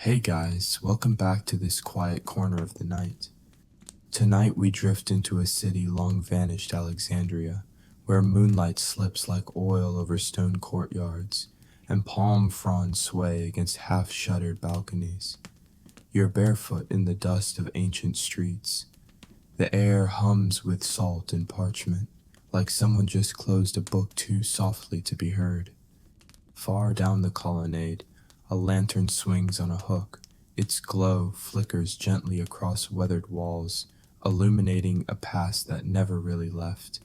Hey guys, welcome back to this quiet corner of the night. Tonight we drift into a city long vanished, Alexandria, where moonlight slips like oil over stone courtyards and palm fronds sway against half-shuttered balconies. You're barefoot in the dust of ancient streets. The air hums with salt and parchment, like someone just closed a book too softly to be heard. Far down the colonnade, a lantern swings on a hook. Its glow flickers gently across weathered walls, illuminating a past that never really left.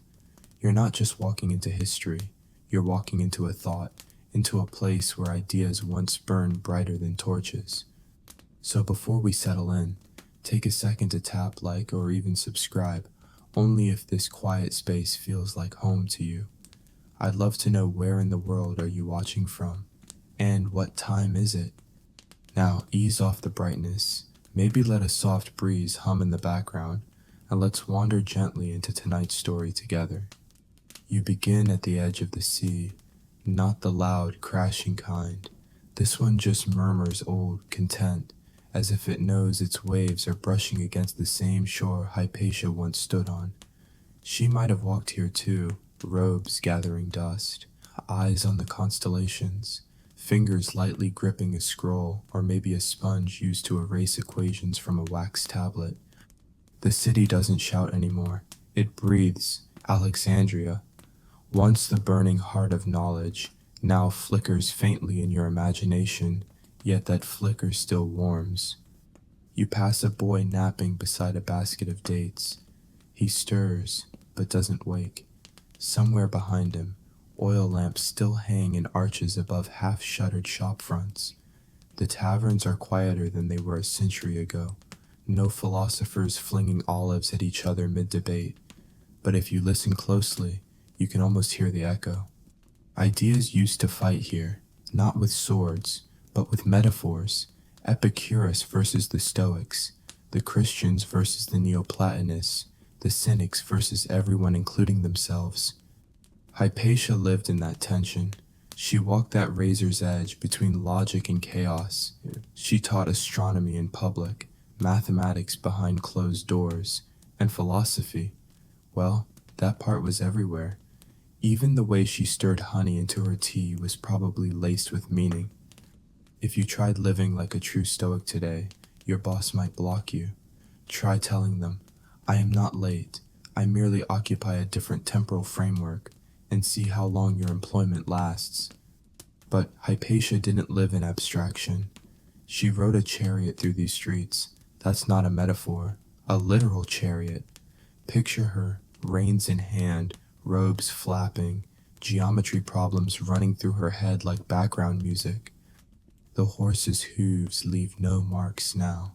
You're not just walking into history, you're walking into a thought, into a place where ideas once burned brighter than torches. So before we settle in, take a second to tap like or even subscribe, only if this quiet space feels like home to you. I'd love to know, where in the world are you watching from? And what time is it? Now ease off the brightness, maybe let a soft breeze hum in the background, and let's wander gently into tonight's story together. You begin at the edge of the sea, not the loud, crashing kind. This one just murmurs old, content, as if it knows its waves are brushing against the same shore Hypatia once stood on. She might have walked here too, robes gathering dust, eyes on the constellations, fingers lightly gripping a scroll, or maybe a sponge used to erase equations from a wax tablet. The city doesn't shout anymore. It breathes. Alexandria, once the burning heart of knowledge, now flickers faintly in your imagination, yet that flicker still warms. You pass a boy napping beside a basket of dates. He stirs, but doesn't wake. Somewhere behind him, oil lamps still hang in arches above half-shuttered shop fronts. The taverns are quieter than they were a century ago. No philosophers flinging olives at each other mid-debate. But if you listen closely, you can almost hear the echo. Ideas used to fight here, not with swords, but with metaphors. Epicurus versus the Stoics, the Christians versus the Neoplatonists, the cynics versus everyone including themselves. Hypatia lived in that tension. She walked that razor's edge between logic and chaos. She taught astronomy in public, mathematics behind closed doors, and philosophy. Well, that part was everywhere. Even the way she stirred honey into her tea was probably laced with meaning. If you tried living like a true Stoic today, your boss might block you. Try telling them, "I am not late, I merely occupy a different temporal framework," and see how long your employment lasts. But Hypatia didn't live in abstraction. She rode a chariot through these streets. That's not a metaphor, a literal chariot. Picture her, reins in hand, robes flapping, geometry problems running through her head like background music. The horse's hooves leave no marks now.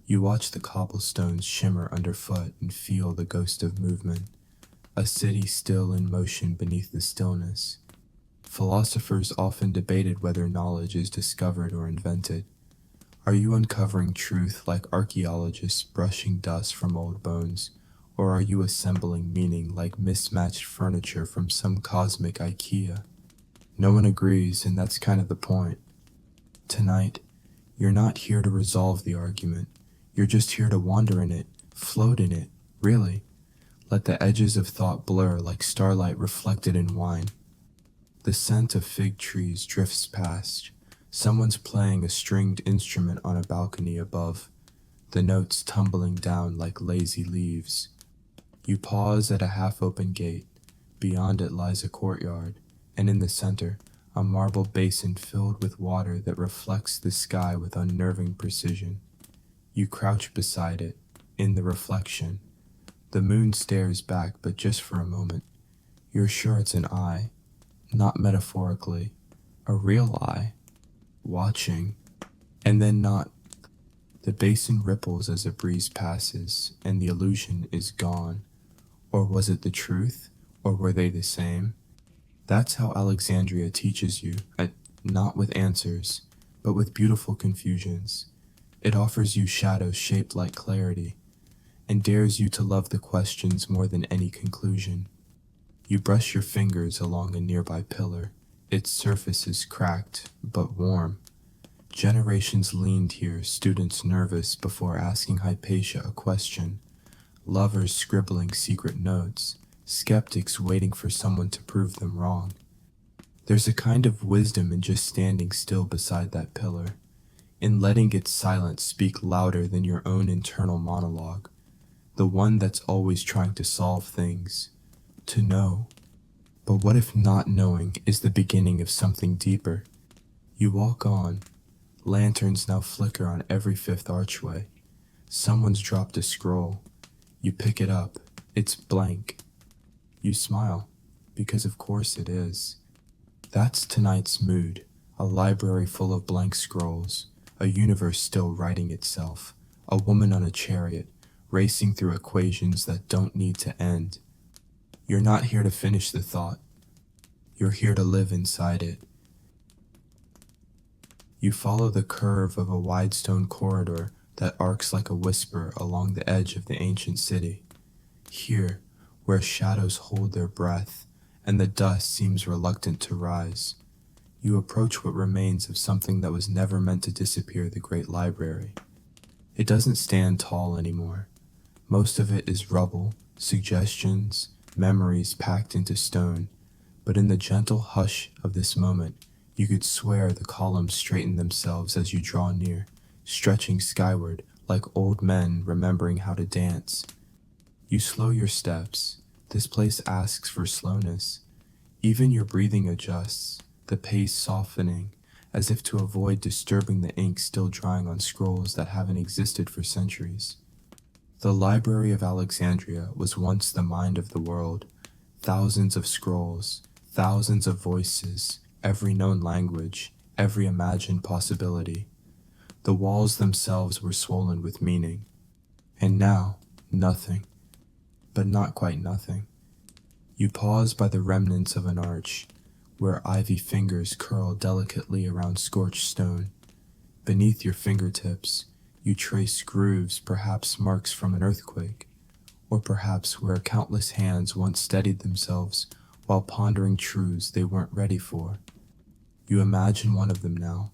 You watch the cobblestones shimmer underfoot and feel the ghost of movement. A city still in motion beneath the stillness. Philosophers often debated whether knowledge is discovered or invented. Are you uncovering truth like archaeologists brushing dust from old bones, or are you assembling meaning like mismatched furniture from some cosmic IKEA? No one agrees, and that's kind of the point. Tonight, you're not here to resolve the argument. You're just here to wander in it, float in it, really. Let the edges of thought blur like starlight reflected in wine. The scent of fig trees drifts past. Someone's playing a stringed instrument on a balcony above, the notes tumbling down like lazy leaves. You pause at a half-open gate. Beyond it lies a courtyard, and in the center, a marble basin filled with water that reflects the sky with unnerving precision. You crouch beside it, in the reflection. The moon stares back, but just for a moment. You're sure it's an eye, not metaphorically, a real eye, watching, and then not. The basin ripples as a breeze passes, and the illusion is gone. Or was it the truth, or were they the same? That's how Alexandria teaches you, not with answers, but with beautiful confusions. It offers you shadows shaped like clarity, and dares you to love the questions more than any conclusion. You brush your fingers along a nearby pillar. Its surface is cracked, but warm. Generations leaned here, students nervous before asking Hypatia a question, lovers scribbling secret notes, skeptics waiting for someone to prove them wrong. There's a kind of wisdom in just standing still beside that pillar, in letting its silence speak louder than your own internal monologue, the one that's always trying to solve things, to know. But what if not knowing is the beginning of something deeper? You walk on. Lanterns now flicker on every fifth archway. Someone's dropped a scroll. You pick it up. It's blank. You smile, because of course it is. That's tonight's mood, a library full of blank scrolls, a universe still writing itself, a woman on a chariot, racing through equations that don't need to end. You're not here to finish the thought. You're here to live inside it. You follow the curve of a wide stone corridor that arcs like a whisper along the edge of the ancient city. Here, where shadows hold their breath and the dust seems reluctant to rise, you approach what remains of something that was never meant to disappear, the great library. It doesn't stand tall anymore. Most of it is rubble, suggestions, memories packed into stone, but in the gentle hush of this moment, you could swear the columns straighten themselves as you draw near, stretching skyward like old men remembering how to dance. You slow your steps. This place asks for slowness. Even your breathing adjusts, the pace softening, as if to avoid disturbing the ink still drying on scrolls that haven't existed for centuries. The Library of Alexandria was once the mind of the world. Thousands of scrolls, thousands of voices, every known language, every imagined possibility. The walls themselves were swollen with meaning. And now, nothing. But not quite nothing. You pause by the remnants of an arch, where ivy fingers curl delicately around scorched stone. Beneath your fingertips, you trace grooves, perhaps marks from an earthquake, or perhaps where countless hands once steadied themselves while pondering truths they weren't ready for. You imagine one of them now,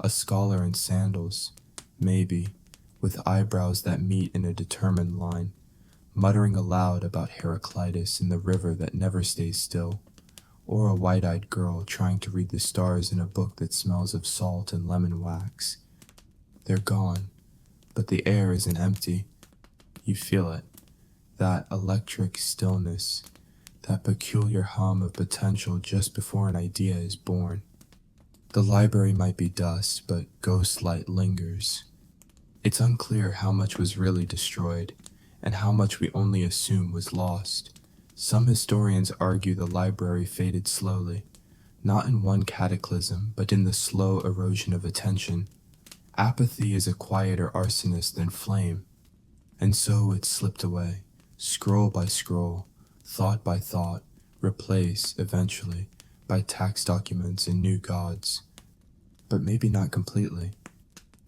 a scholar in sandals, maybe, with eyebrows that meet in a determined line, muttering aloud about Heraclitus and the river that never stays still, or a wide-eyed girl trying to read the stars in a book that smells of salt and lemon wax. They're gone, but the air isn't empty. You feel it, that electric stillness, that peculiar hum of potential just before an idea is born. The library might be dust, but ghost light lingers. It's unclear how much was really destroyed, and how much we only assume was lost. Some historians argue the library faded slowly, not in one cataclysm, but in the slow erosion of attention. Apathy is a quieter arsonist than flame, and so it slipped away, scroll by scroll, thought by thought, replaced, eventually, by tax documents and new gods. But maybe not completely.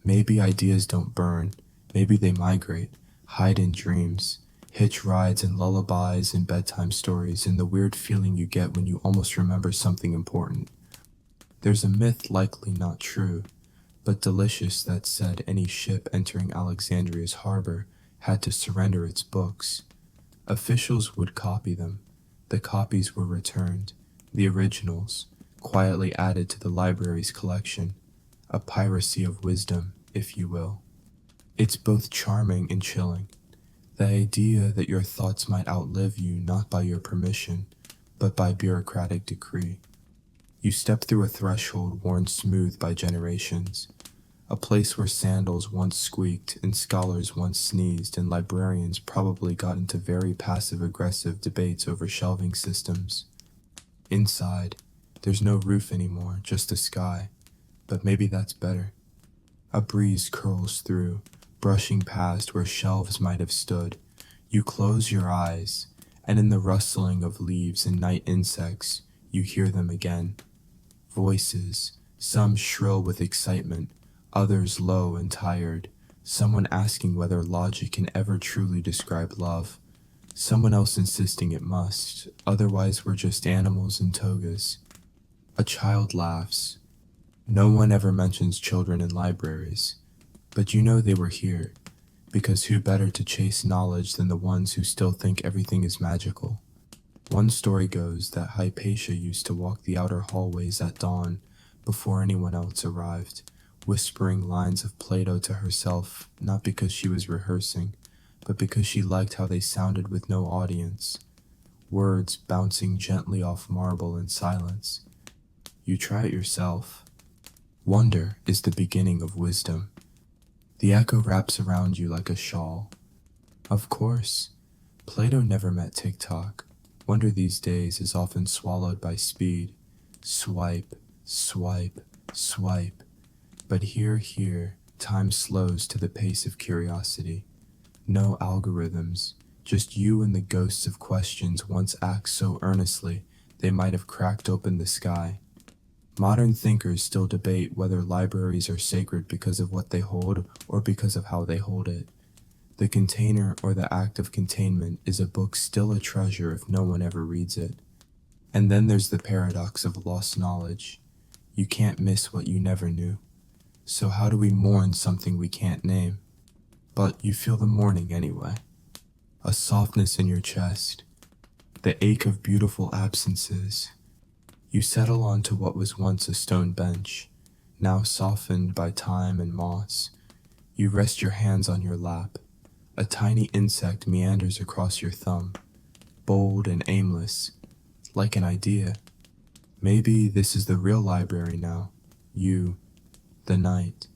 Maybe ideas don't burn, maybe they migrate, hide in dreams, hitch rides and lullabies and bedtime stories, and the weird feeling you get when you almost remember something important. There's a myth, likely not true, but delicious, that said any ship entering Alexandria's harbor had to surrender its books. Officials would copy them. The copies were returned, the originals, quietly added to the library's collection, a piracy of wisdom, if you will. It's both charming and chilling. The idea that your thoughts might outlive you not by your permission, but by bureaucratic decree. You step through a threshold worn smooth by generations, a place where sandals once squeaked and scholars once sneezed and librarians probably got into very passive-aggressive debates over shelving systems. Inside, there's no roof anymore, just the sky, but maybe that's better. A breeze curls through, brushing past where shelves might have stood. You close your eyes, and in the rustling of leaves and night insects, you hear them again. Voices, some shrill with excitement, others low and tired, someone asking whether logic can ever truly describe love, someone else insisting it must, otherwise we're just animals in togas. A child laughs. No one ever mentions children in libraries, but you know they were here, because who better to chase knowledge than the ones who still think everything is magical? One story goes that Hypatia used to walk the outer hallways at dawn before anyone else arrived, whispering lines of Plato to herself, not because she was rehearsing, but because she liked how they sounded with no audience, words bouncing gently off marble in silence. You try it yourself. Wonder is the beginning of wisdom. The echo wraps around you like a shawl. Of course, Plato never met TikTok. Wonder these days is often swallowed by speed. Swipe, swipe, swipe. But here, time slows to the pace of curiosity. No algorithms, just you and the ghosts of questions once act so earnestly they might have cracked open the sky. Modern thinkers still debate whether libraries are sacred because of what they hold or because of how they hold it. The container or the act of containment is a book still a treasure if no one ever reads it. And then there's the paradox of lost knowledge. You can't miss what you never knew. So how do we mourn something we can't name? But you feel the mourning anyway. A softness in your chest. The ache of beautiful absences. You settle onto what was once a stone bench, now softened by time and moss. You rest your hands on your lap. A tiny insect meanders across your thumb, bold and aimless, like an idea. Maybe this is the real library now. You, the night.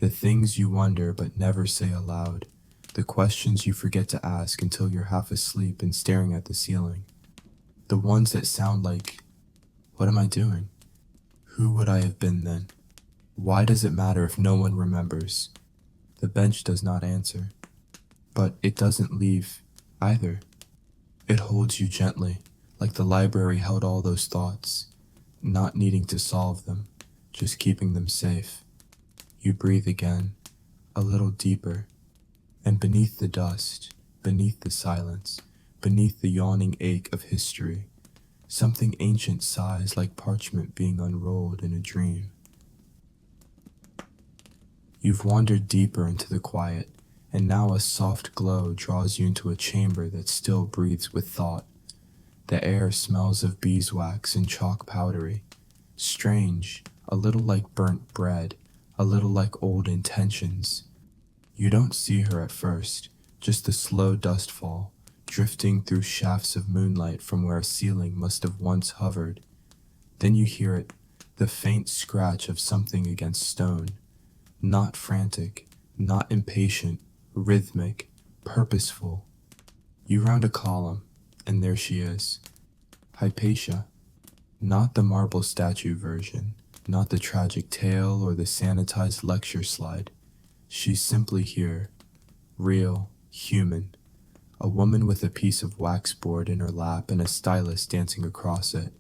The things you wonder but never say aloud. The questions you forget to ask until you're half asleep and staring at the ceiling. The ones that sound like, what am I doing? Who would I have been then? Why does it matter if no one remembers? The bench does not answer. But it doesn't leave either. It holds you gently, like the library held all those thoughts, not needing to solve them, just keeping them safe. You breathe again, a little deeper, and beneath the dust, beneath the silence, beneath the yawning ache of history, something ancient sighs like parchment being unrolled in a dream. You've wandered deeper into the quiet, and now a soft glow draws you into a chamber that still breathes with thought. The air smells of beeswax and chalk powdery. Strange, a little like burnt bread, a little like old intentions. You don't see her at first, just the slow dust fall, drifting through shafts of moonlight from where a ceiling must have once hovered. Then you hear it, the faint scratch of something against stone. Not frantic, not impatient, rhythmic, purposeful. You round a column, and there she is. Hypatia. Not the marble statue version, not the tragic tale or the sanitized lecture slide. She's simply here, real, human. A woman with a piece of waxboard in her lap and a stylus dancing across it,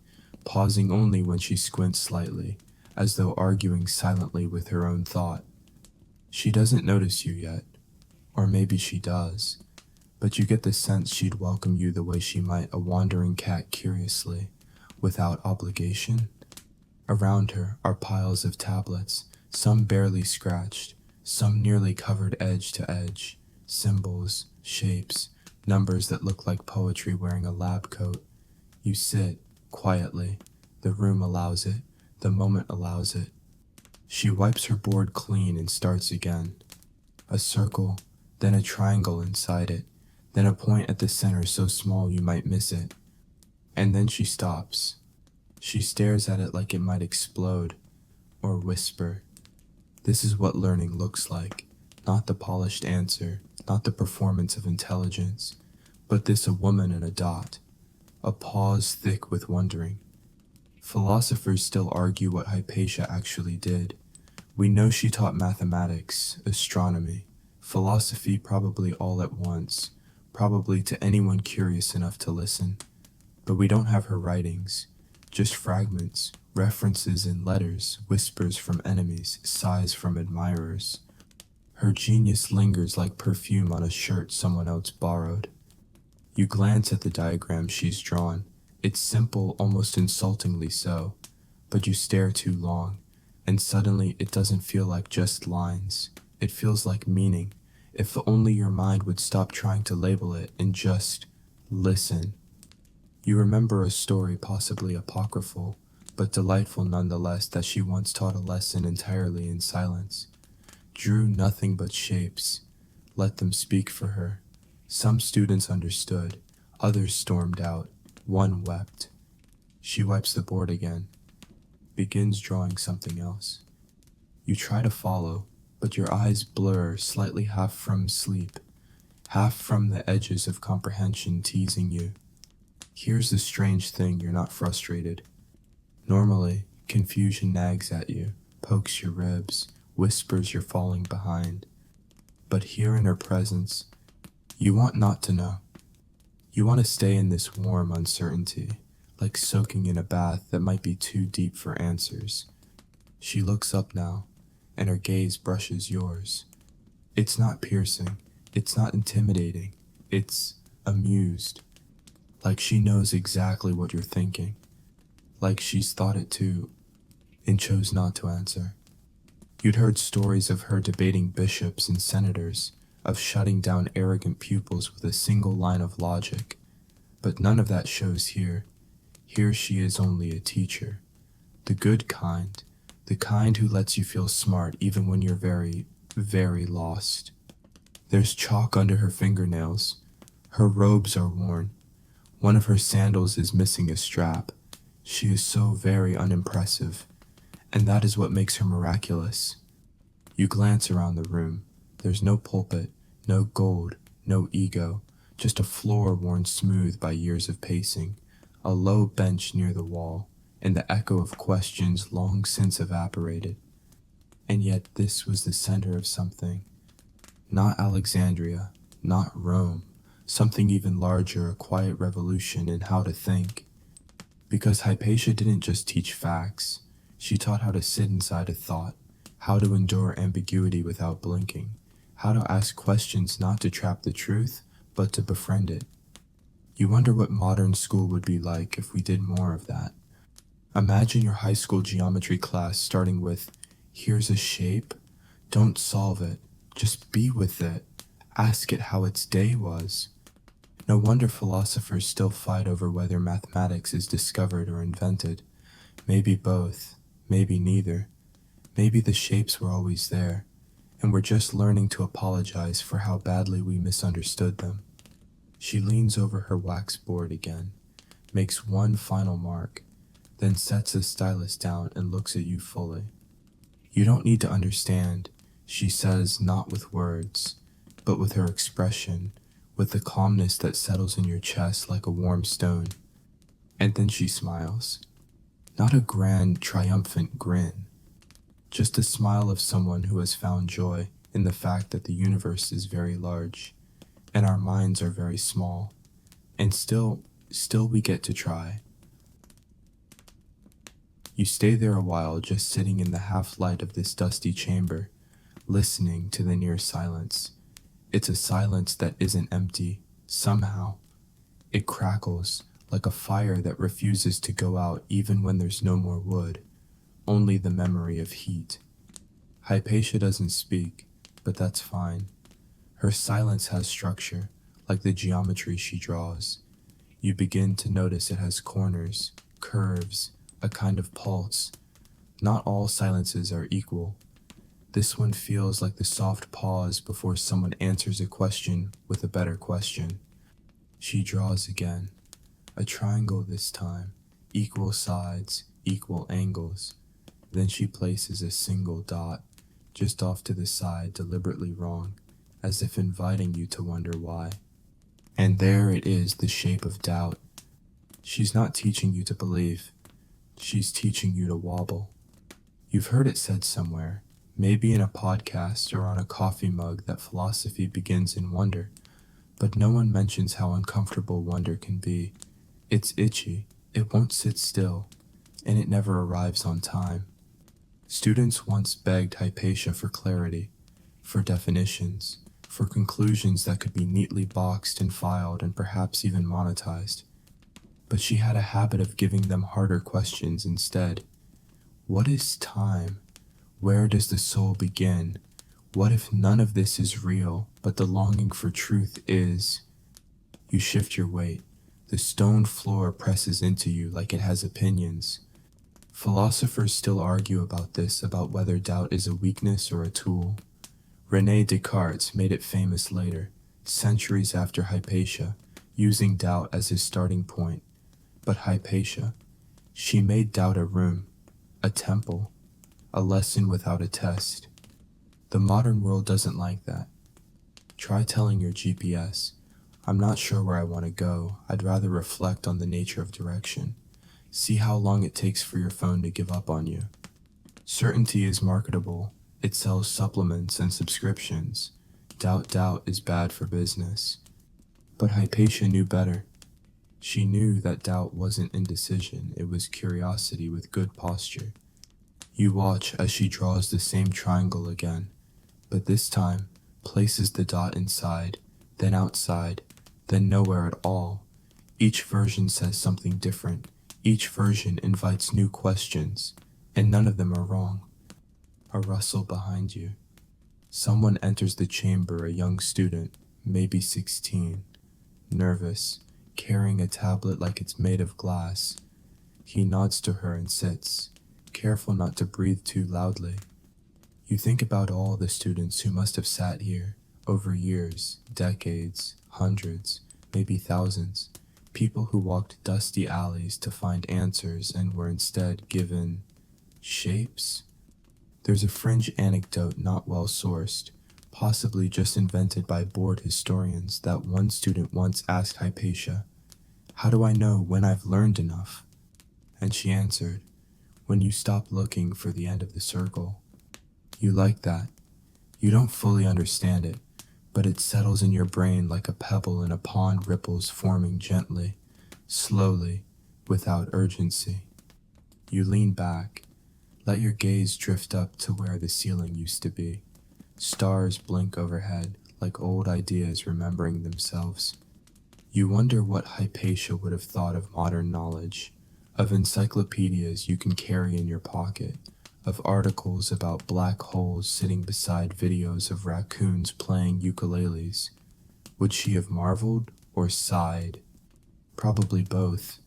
pausing only when she squints slightly, as though arguing silently with her own thought. She doesn't notice you yet. Or maybe she does, but you get the sense she'd welcome you the way she might a wandering cat curiously, without obligation. Around her are piles of tablets, some barely scratched, some nearly covered edge to edge, symbols, shapes, numbers that look like poetry wearing a lab coat. You sit, quietly. The room allows it, the moment allows it. She wipes her board clean and starts again. A circle, then a triangle inside it, then a point at the center so small you might miss it. And then she stops. She stares at it like it might explode, or whisper. This is what learning looks like, not the polished answer, not the performance of intelligence, but this a woman and a dot, a pause thick with wondering. Philosophers still argue what Hypatia actually did. We know she taught mathematics, astronomy, philosophy probably all at once, probably to anyone curious enough to listen. But we don't have her writings, just fragments, references in letters, whispers from enemies, sighs from admirers. Her genius lingers like perfume on a shirt someone else borrowed. You glance at the diagram she's drawn. It's simple, almost insultingly so, but you stare too long. And suddenly it doesn't feel like just lines. It feels like meaning. If only your mind would stop trying to label it and just listen. You remember a story, possibly apocryphal, but delightful nonetheless, that she once taught a lesson entirely in silence. Drew nothing but shapes. Let them speak for her. Some students understood. Others stormed out. One wept. She wipes the board again. Begins drawing something else. You try to follow, but your eyes blur, slightly, half from sleep, half from the edges of comprehension teasing you. Here's the strange thing: you're not frustrated. Normally, confusion nags at you, pokes your ribs, whispers you're falling behind. But here in her presence, you want not to know. You want to stay in this warm uncertainty, like soaking in a bath that might be too deep for answers. She looks up now, and her gaze brushes yours. It's not piercing, it's not intimidating, it's amused. Like she knows exactly what you're thinking. Like she's thought it too, and chose not to answer. You'd heard stories of her debating bishops and senators, of shutting down arrogant pupils with a single line of logic. But none of that shows here. Here she is only a teacher. The good kind. The kind who lets you feel smart even when you're very, very lost. There's chalk under her fingernails. Her robes are worn. One of her sandals is missing a strap. She is so very unimpressive, and that is what makes her miraculous. You glance around the room. There's no pulpit, no gold, no ego, just a floor worn smooth by years of pacing, a low bench near the wall, and the echo of questions long since evaporated. And yet this was the center of something. Not Alexandria, not Rome, something even larger, a quiet revolution in how to think. Because Hypatia didn't just teach facts, she taught how to sit inside a thought, how to endure ambiguity without blinking, how to ask questions not to trap the truth, but to befriend it. You wonder what modern school would be like if we did more of that. Imagine your high school geometry class starting with, here's a shape, don't solve it, just be with it, ask it how its day was. No wonder philosophers still fight over whether mathematics is discovered or invented. Maybe both, maybe neither. Maybe the shapes were always there, and we're just learning to apologize for how badly we misunderstood them. She leans over her wax board again, makes one final mark, then sets the stylus down and looks at you fully. You don't need to understand, she says, not with words, but with her expression, with the calmness that settles in your chest like a warm stone. And then she smiles. Not a grand, triumphant grin, just a smile of someone who has found joy in the fact that the universe is very large, and our minds are very small, and still we get to try. You stay there a while, just sitting in the half-light of this dusty chamber, listening to the near silence. It's a silence that isn't empty, somehow. It crackles, like a fire that refuses to go out even when there's no more wood, only the memory of heat. Hypatia doesn't speak, but that's fine. Her silence has structure, like the geometry she draws. You begin to notice it has corners, curves, a kind of pulse. Not all silences are equal. This one feels like the soft pause before someone answers a question with a better question. She draws again. A triangle this time, equal sides, equal angles. Then she places a single dot, just off to the side, deliberately wrong, as if inviting you to wonder why. And there it is, the shape of doubt. She's not teaching you to believe. She's teaching you to wobble. You've heard it said somewhere, maybe in a podcast or on a coffee mug, that philosophy begins in wonder, but no one mentions how uncomfortable wonder can be. It's itchy, it won't sit still, and it never arrives on time. Students once begged Hypatia for clarity, for definitions, for conclusions that could be neatly boxed and filed and perhaps even monetized. But she had a habit of giving them harder questions instead. What is time? Where does the soul begin? What if none of this is real, but the longing for truth is? You shift your weight. The stone floor presses into you like it has opinions. Philosophers still argue about this, about whether doubt is a weakness or a tool. René Descartes made it famous later, centuries after Hypatia, using doubt as his starting point. But Hypatia, she made doubt a room, a temple, a lesson without a test. The modern world doesn't like that. Try telling your GPS, I'm not sure where I want to go. I'd rather reflect on the nature of direction. See how long it takes for your phone to give up on you. Certainty is marketable. It sells supplements and subscriptions. Doubt is bad for business. But Hypatia knew better. She knew that doubt wasn't indecision, it was curiosity with good posture. You watch as she draws the same triangle again, but this time places the dot inside, then outside, then nowhere at all. Each version says something different. Each version invites new questions, and none of them are wrong. A rustle behind you. Someone enters the chamber, a young student, maybe 16, nervous, carrying a tablet like it's made of glass. He nods to her and sits, careful not to breathe too loudly. You think about all the students who must have sat here over years, decades, hundreds, maybe thousands, people who walked dusty alleys to find answers and were instead given shapes. There's a fringe anecdote not well sourced, possibly just invented by bored historians, that one student once asked Hypatia, "How do I know when I've learned enough?" And she answered, "When you stop looking for the end of the circle." You like that. You don't fully understand it, but it settles in your brain like a pebble in a pond, ripples forming gently, slowly, without urgency. You lean back. Let your gaze drift up to where the ceiling used to be. Stars blink overhead, like old ideas remembering themselves. You wonder what Hypatia would have thought of modern knowledge, of encyclopedias you can carry in your pocket, of articles about black holes sitting beside videos of raccoons playing ukuleles. Would she have marveled or sighed? Probably both.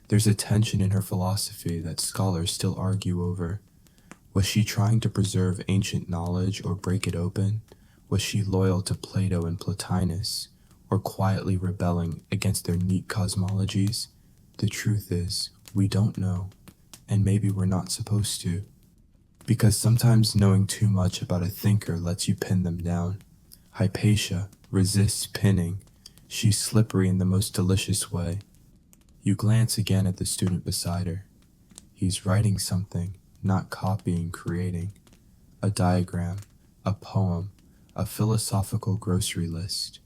There's a tension in her philosophy that scholars still argue over. Was she trying to preserve ancient knowledge or break it open? Was she loyal to Plato and Plotinus, or quietly rebelling against their neat cosmologies? The truth is, we don't know, and maybe we're not supposed to. Because sometimes knowing too much about a thinker lets you pin them down. Hypatia resists pinning. She's slippery in the most delicious way. You glance again at the student beside her. He's writing something, not copying, creating. A diagram, a poem, a philosophical grocery list.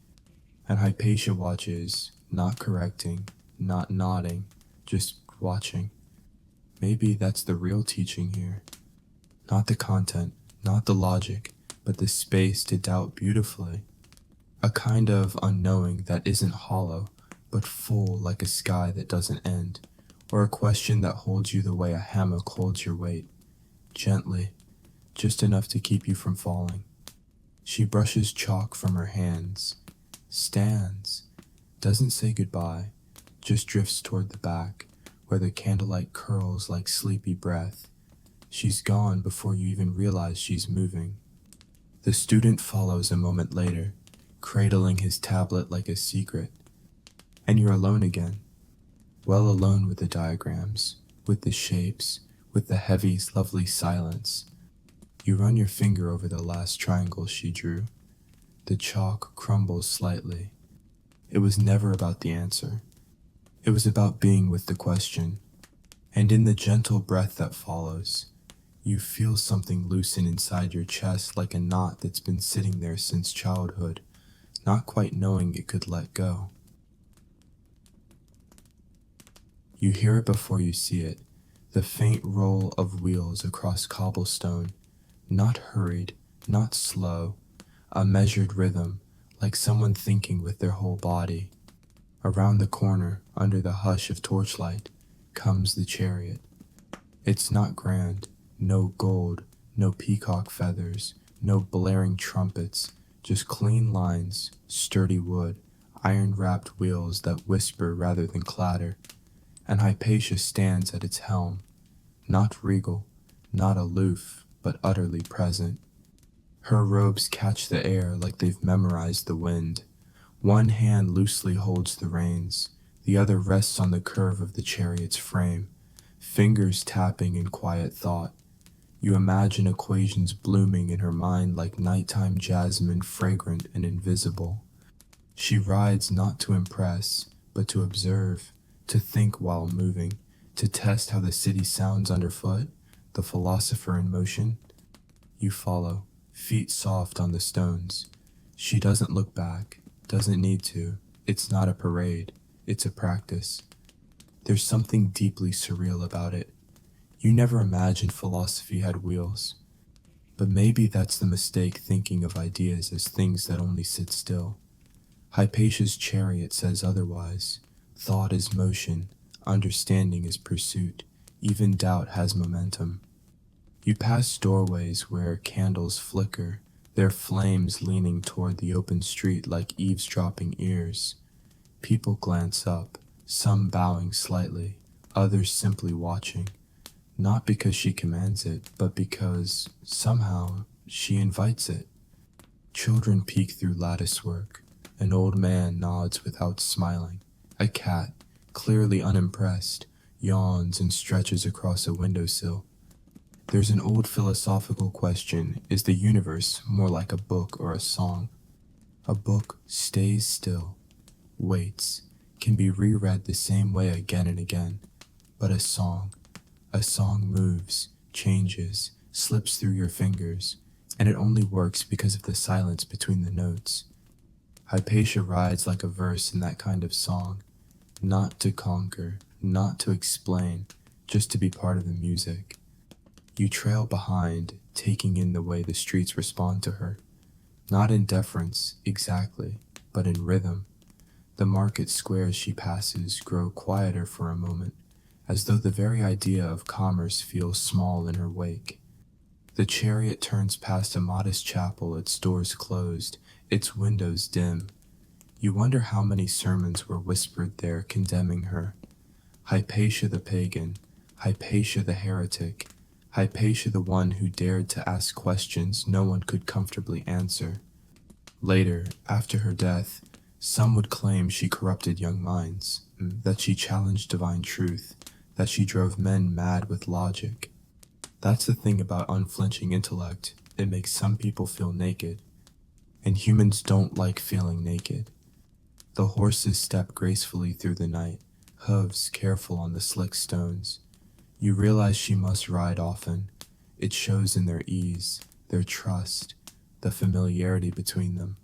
And Hypatia watches, not correcting, not nodding, just watching. Maybe that's the real teaching here. Not the content, not the logic, but the space to doubt beautifully. A kind of unknowing that isn't hollow, but full like a sky that doesn't end, or a question that holds you the way a hammock holds your weight, gently, just enough to keep you from falling. She brushes chalk from her hands, stands, doesn't say goodbye, just drifts toward the back, where the candlelight curls like sleepy breath. She's gone before you even realize she's moving. The student follows a moment later, cradling his tablet like a secret. And you're alone again. Well alone with the diagrams, with the shapes, with the heavy, lovely silence. You run your finger over the last triangle she drew. The chalk crumbles slightly. It was never about the answer. It was about being with the question. And in the gentle breath that follows, you feel something loosen inside your chest like a knot that's been sitting there since childhood, not quite knowing it could let go. You hear it before you see it, the faint roll of wheels across cobblestone, not hurried, not slow, a measured rhythm, like someone thinking with their whole body. Around the corner, under the hush of torchlight, comes the chariot. It's not grand, no gold, No peacock feathers, no blaring trumpets, just clean lines, sturdy wood, iron-wrapped wheels that whisper rather than clatter. And Hypatia stands at its helm, not regal, not aloof, but utterly present. Her robes catch the air like they've memorized the wind. One hand loosely holds the reins, the other rests on the curve of the chariot's frame, fingers tapping in quiet thought. You imagine equations blooming in her mind like nighttime jasmine, fragrant and invisible. She rides not to impress, but to observe, to think while moving, to test how the city sounds underfoot, the philosopher in motion. You follow, feet soft on the stones. She doesn't look back, doesn't need to. It's not a parade, it's a practice. There's something deeply surreal about it. You never imagined philosophy had wheels. But maybe that's the mistake, thinking of ideas as things that only sit still. Hypatia's chariot says otherwise. Thought is motion, understanding is pursuit, even doubt has momentum. You pass doorways where candles flicker, their flames leaning toward the open street like eavesdropping ears. People glance up, some bowing slightly, others simply watching. Not because she commands it, but because, somehow, she invites it. Children peek through latticework. An old man nods without smiling. A cat, clearly unimpressed, yawns and stretches across a windowsill. There's an old philosophical question: is the universe more like a book or a song? A book stays still, waits, can be reread the same way again and again. But a song moves, changes, slips through your fingers, and it only works because of the silence between the notes. Hypatia rides like a verse in that kind of song, not to conquer, not to explain, just to be part of the music. You trail behind, taking in the way the streets respond to her, not in deference, exactly, but in rhythm. The market squares she passes grow quieter for a moment, as though the very idea of commerce feels small in her wake. The chariot turns past a modest chapel, its doors closed, its windows dim. You wonder how many sermons were whispered there condemning her. Hypatia the pagan, Hypatia the heretic, Hypatia the one who dared to ask questions no one could comfortably answer. Later, after her death, some would claim she corrupted young minds, that she challenged divine truth, that she drove men mad with logic. That's the thing about unflinching intellect, it makes some people feel naked. And humans don't like feeling naked. The horses step gracefully through the night, hooves careful on the slick stones. You realize she must ride often. It shows in their ease, their trust, the familiarity between them.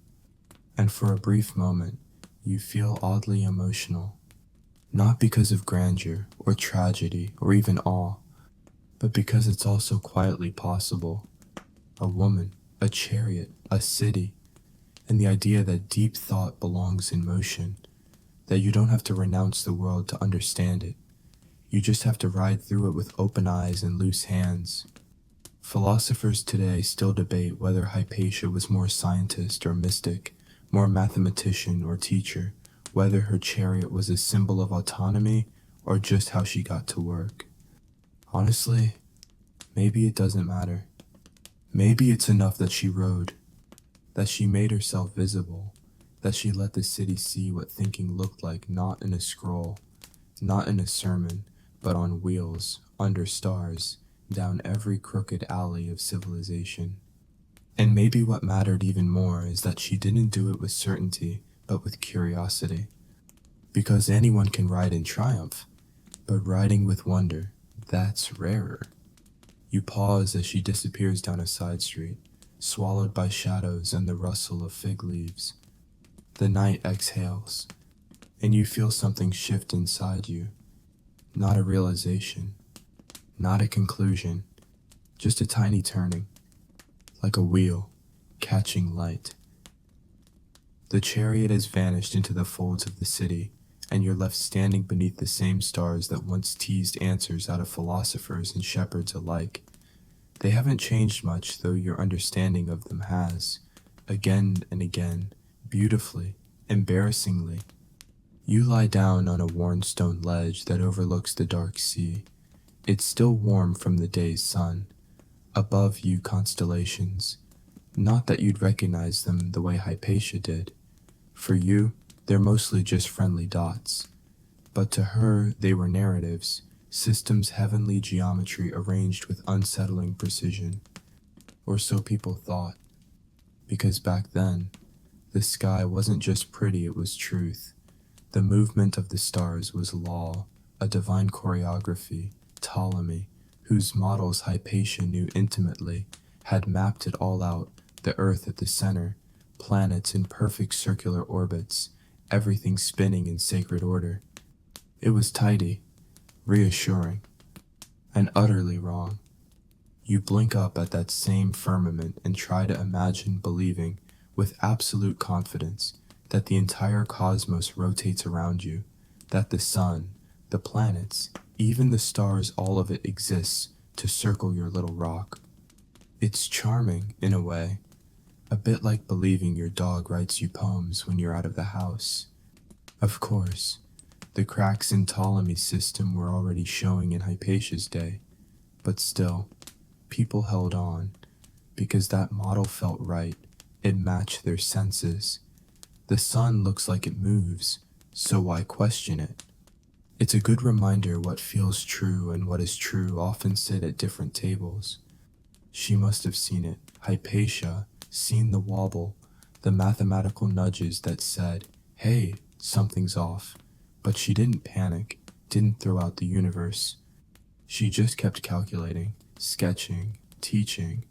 And for a brief moment, you feel oddly emotional. Not because of grandeur, or tragedy, or even awe, but because it's also quietly possible. A woman, a chariot, a city, and the idea that deep thought belongs in motion, that you don't have to renounce the world to understand it. You just have to ride through it with open eyes and loose hands. Philosophers today still debate whether Hypatia was more scientist or mystic, more mathematician or teacher, whether her chariot was a symbol of autonomy or just how she got to work. Honestly, maybe it doesn't matter. Maybe it's enough that she rode, that she made herself visible, that she let the city see what thinking looked like, not in a scroll, not in a sermon, but on wheels, under stars, down every crooked alley of civilization. And maybe what mattered even more is that she didn't do it with certainty, but with curiosity. Because anyone can ride in triumph, but riding with wonder, that's rarer. You pause as she disappears down a side street, swallowed by shadows and the rustle of fig leaves. The night exhales, and you feel something shift inside you. Not a realization, not a conclusion, just a tiny turning, like a wheel catching light. The chariot has vanished into the folds of the city, and you're left standing beneath the same stars that once teased answers out of philosophers and shepherds alike. They haven't changed much, though your understanding of them has. Again and again, beautifully, embarrassingly. You lie down on a worn stone ledge that overlooks the dark sea. It's still warm from the day's sun. Above you, constellations. Not that you'd recognize them the way Hypatia did. For you, they're mostly just friendly dots. But to her, they were narratives, systems heavenly geometry arranged with unsettling precision. Or so people thought. Because back then, the sky wasn't just pretty, it was truth. The movement of the stars was law, a divine choreography. Ptolemy, whose models Hypatia knew intimately, had mapped it all out, the Earth at the center, planets in perfect circular orbits, everything spinning in sacred order. It was tidy, reassuring, and utterly wrong. You blink up at that same firmament and try to imagine believing, with absolute confidence, that the entire cosmos rotates around you, that the sun, the planets, even the stars, all of it exists to circle your little rock. It's charming, in a way, a bit like believing your dog writes you poems when you're out of the house. Of course, the cracks in Ptolemy's system were already showing in Hypatia's day, but still, people held on, because that model felt right, it matched their senses. The sun looks like it moves, so why question it? It's a good reminder what feels true and what is true often sit at different tables. She must have seen it, Hypatia, seen the wobble, the mathematical nudges that said, hey, something's off. But she didn't panic, didn't throw out the universe. She just kept calculating, sketching, teaching.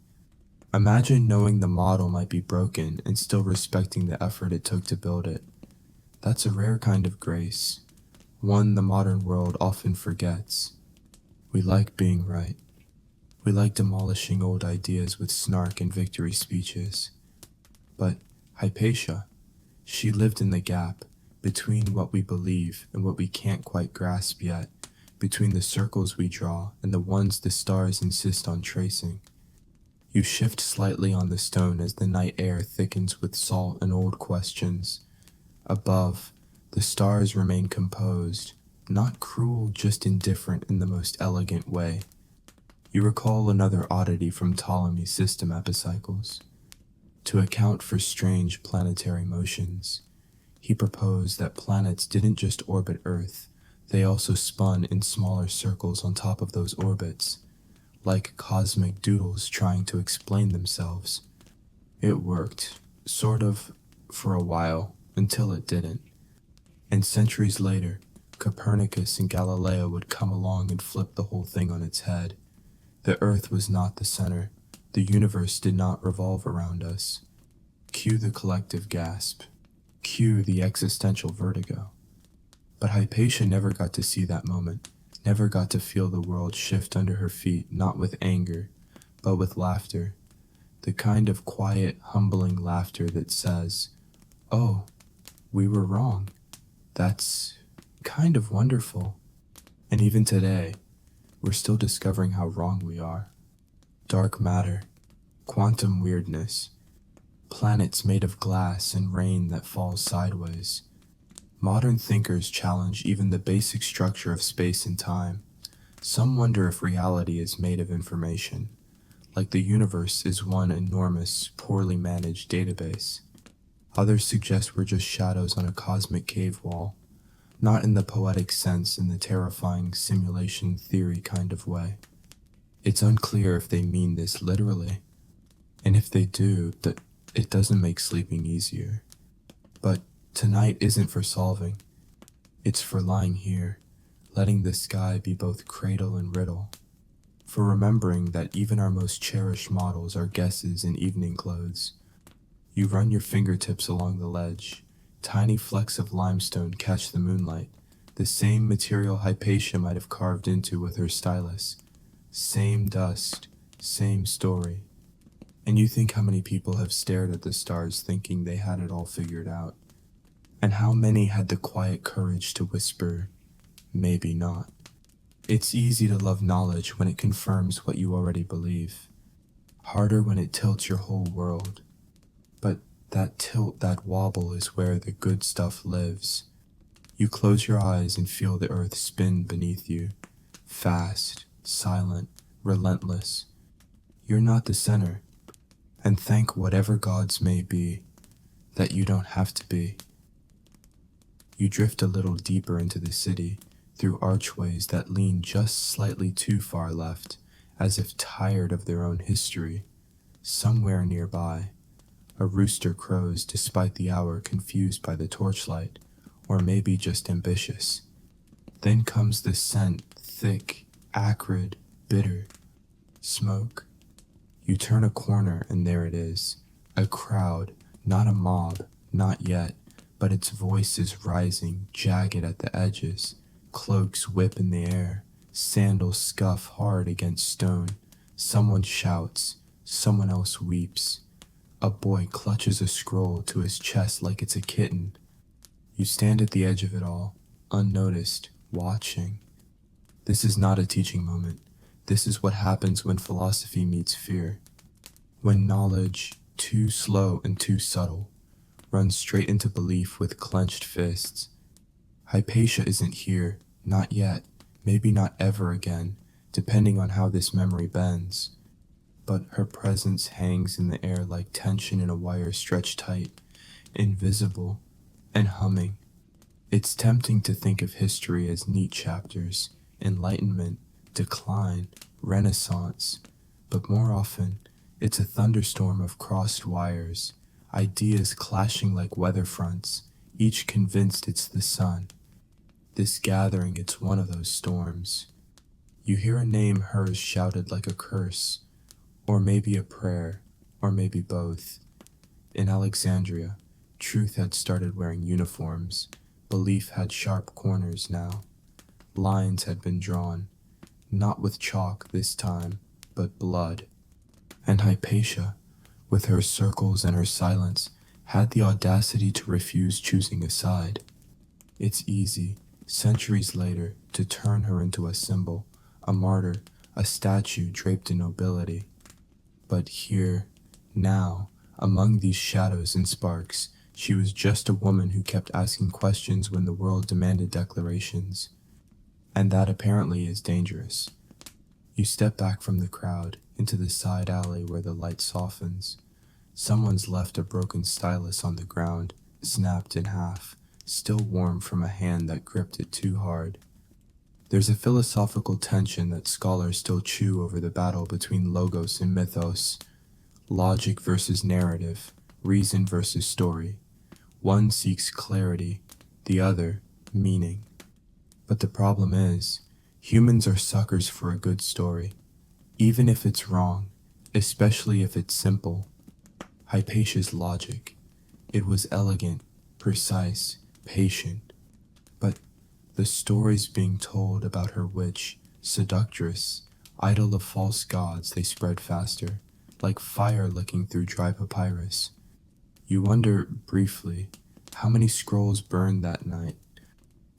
Imagine knowing the model might be broken and still respecting the effort it took to build it. That's a rare kind of grace, one the modern world often forgets. We like being right. We like demolishing old ideas with snark and victory speeches. But Hypatia, she lived in the gap between what we believe and what we can't quite grasp yet, between the circles we draw and the ones the stars insist on tracing. You shift slightly on the stone as the night air thickens with salt and old questions. Above, the stars remain composed, not cruel, just indifferent in the most elegant way. You recall another oddity from Ptolemy's system epicycles. To account for strange planetary motions, he proposed that planets didn't just orbit Earth, they also spun in smaller circles on top of those orbits, like cosmic doodles trying to explain themselves. It worked, sort of, for a while, until it didn't. And centuries later, Copernicus and Galileo would come along and flip the whole thing on its head. The Earth was not the center. The universe did not revolve around us. Cue the collective gasp. Cue the existential vertigo. But Hypatia never got to see that moment, never got to feel the world shift under her feet, not with anger, but with laughter. The kind of quiet, humbling laughter that says, "Oh, we were wrong. That's kind of wonderful." And even today, we're still discovering how wrong we are. Dark matter, quantum weirdness, planets made of glass and rain that falls sideways. Modern thinkers challenge even the basic structure of space and time. Some wonder if reality is made of information, like the universe is one enormous, poorly managed database. Others suggest we're just shadows on a cosmic cave wall, not in the poetic sense, in the terrifying simulation theory kind of way. It's unclear if they mean this literally, and if they do, that it doesn't make sleeping easier. But tonight isn't for solving. It's for lying here, letting the sky be both cradle and riddle, for remembering that even our most cherished models are guesses in evening clothes. You run your fingertips along the ledge. Tiny flecks of limestone catch the moonlight, the same material Hypatia might have carved into with her stylus. Same dust, same story. And you think how many people have stared at the stars thinking they had it all figured out. And how many had the quiet courage to whisper, maybe not. It's easy to love knowledge when it confirms what you already believe. harder when it tilts your whole world. But that tilt, that wobble is where the good stuff lives. You close your eyes and feel the earth spin beneath you, fast, silent, relentless. You're not the center, and thank whatever gods may be that you don't have to be. You drift a little deeper into the city, through archways that lean just slightly too far left, as if tired of their own history. Somewhere nearby, a rooster crows despite the hour, confused by the torchlight, or maybe just ambitious. Then comes the scent, thick, acrid, bitter. Smoke. You turn a corner and there it is. A crowd, not a mob, not yet, but its voice is rising, jagged at the edges. Cloaks whip in the air, sandals scuff hard against stone. Someone shouts, someone else weeps. A boy clutches a scroll to his chest like it's a kitten. You stand at the edge of it all, unnoticed, watching. This is not a teaching moment. This is what happens when philosophy meets fear. When knowledge, too slow and too subtle, runs straight into belief with clenched fists. Hypatia isn't here, not yet, maybe not ever again, depending on how this memory bends. But her presence hangs in the air like tension in a wire stretched tight, invisible, and humming. It's tempting to think of history as neat chapters, enlightenment, decline, renaissance, but more often, it's a thunderstorm of crossed wires, ideas clashing like weather fronts, each convinced it's the sun. This gathering, it's one of those storms. You hear a name hers shouted like a curse, or maybe a prayer, or maybe both. In Alexandria, truth had started wearing uniforms. Belief had sharp corners now. Lines had been drawn, not with chalk this time, but blood. And Hypatia, with her circles and her silence, had the audacity to refuse choosing a side. It's easy, centuries later, to turn her into a symbol, a martyr, a statue draped in nobility. But here, now, among these shadows and sparks, she was just a woman who kept asking questions when the world demanded declarations. And that apparently is dangerous. You step back from the crowd, into the side alley where the light softens. Someone's left a broken stylus on the ground, snapped in half, still warm from a hand that gripped it too hard. There's a philosophical tension that scholars still chew over the battle between logos and mythos, logic versus narrative, reason versus story. One seeks clarity, the other, meaning. But the problem is, humans are suckers for a good story, even if it's wrong, especially if it's simple. Hypatia's logic. It was elegant, precise, patient. But the stories being told about her witch, seductress, idol of false gods, they spread faster, like fire licking through dry papyrus. You wonder, briefly, how many scrolls burned that night.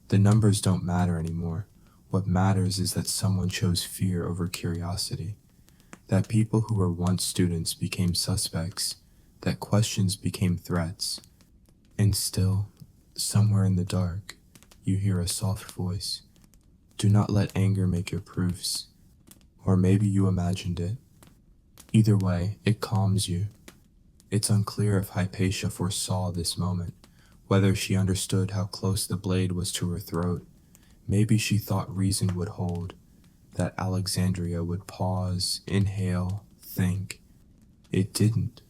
The numbers don't matter anymore. What matters is that someone chose fear over curiosity, that people who were once students became suspects, that questions became threats. And still, somewhere in the dark, you hear a soft voice. Do not let anger make your proofs. Or maybe you imagined it. Either way, it calms you. It's unclear if Hypatia foresaw this moment, whether she understood how close the blade was to her throat. Maybe she thought reason would hold, that Alexandria would pause, inhale, think. It didn't.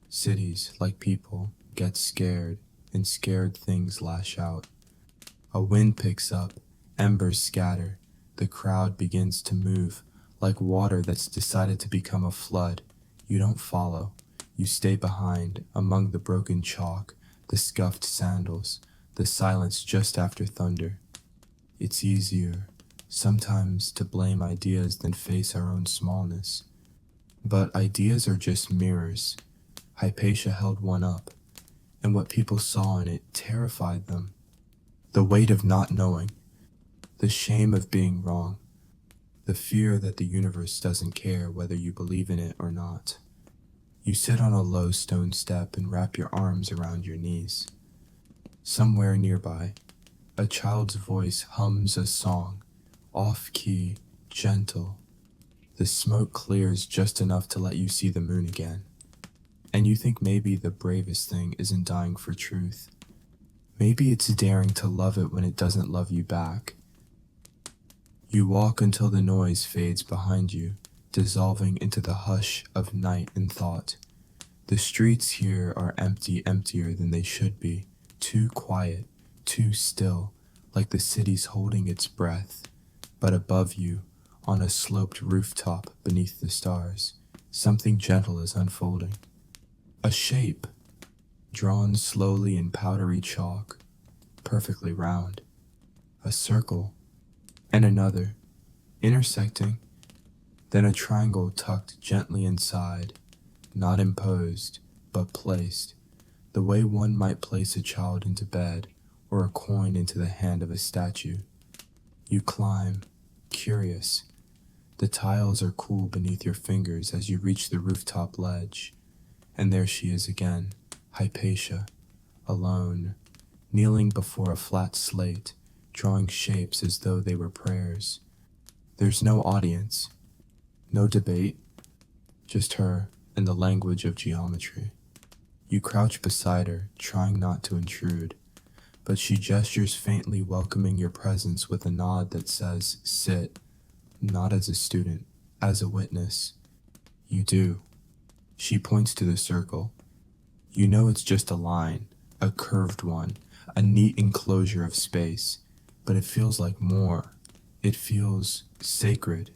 Cities, like people, get scared, and scared things lash out. A wind picks up, embers scatter, the crowd begins to move, like water that's decided to become a flood. You don't follow. You stay behind, among the broken chalk, the scuffed sandals, the silence just after thunder. It's easier, sometimes, to blame ideas than face our own smallness. But ideas are just mirrors. Hypatia held one up, and what people saw in it terrified them. The weight of not knowing, the shame of being wrong, the fear that the universe doesn't care whether you believe in it or not. You sit on a low stone step and wrap your arms around your knees. Somewhere nearby, a child's voice hums a song, off-key, gentle. The smoke clears just enough to let you see the moon again. And you think maybe the bravest thing isn't dying for truth. Maybe it's daring to love it when it doesn't love you back. You walk until the noise fades behind you, dissolving into the hush of night and thought. The streets here are empty, emptier than they should be, too quiet, too still, like the city's holding its breath. But above you, on a sloped rooftop beneath the stars, something gentle is unfolding. A shape, drawn slowly in powdery chalk, perfectly round. A circle, and another, intersecting, then a triangle tucked gently inside, not imposed, but placed, the way one might place a child into bed or a coin into the hand of a statue. You climb, curious. The tiles are cool beneath your fingers as you reach the rooftop ledge. And there she is again, Hypatia, alone, kneeling before a flat slate, drawing shapes as though they were prayers. There's no audience, no debate, just her and the language of geometry. You crouch beside her, trying not to intrude, but she gestures faintly, welcoming your presence with a nod that says, sit, not as a student, as a witness. You do. She points to the circle. You know it's just a line, a curved one, a neat enclosure of space, but it feels like more. It feels sacred.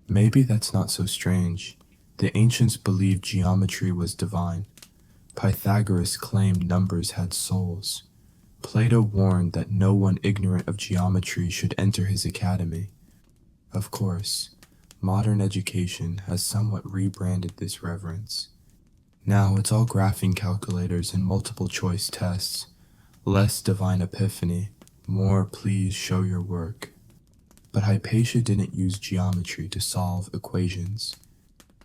Maybe that's not so strange. The ancients believed geometry was divine. Pythagoras claimed numbers had souls. Plato warned that no one ignorant of geometry should enter his academy. Of course, modern education has somewhat rebranded this reverence. Now it's all graphing calculators and multiple choice tests. Less divine epiphany, more please show your work. But Hypatia didn't use geometry to solve equations.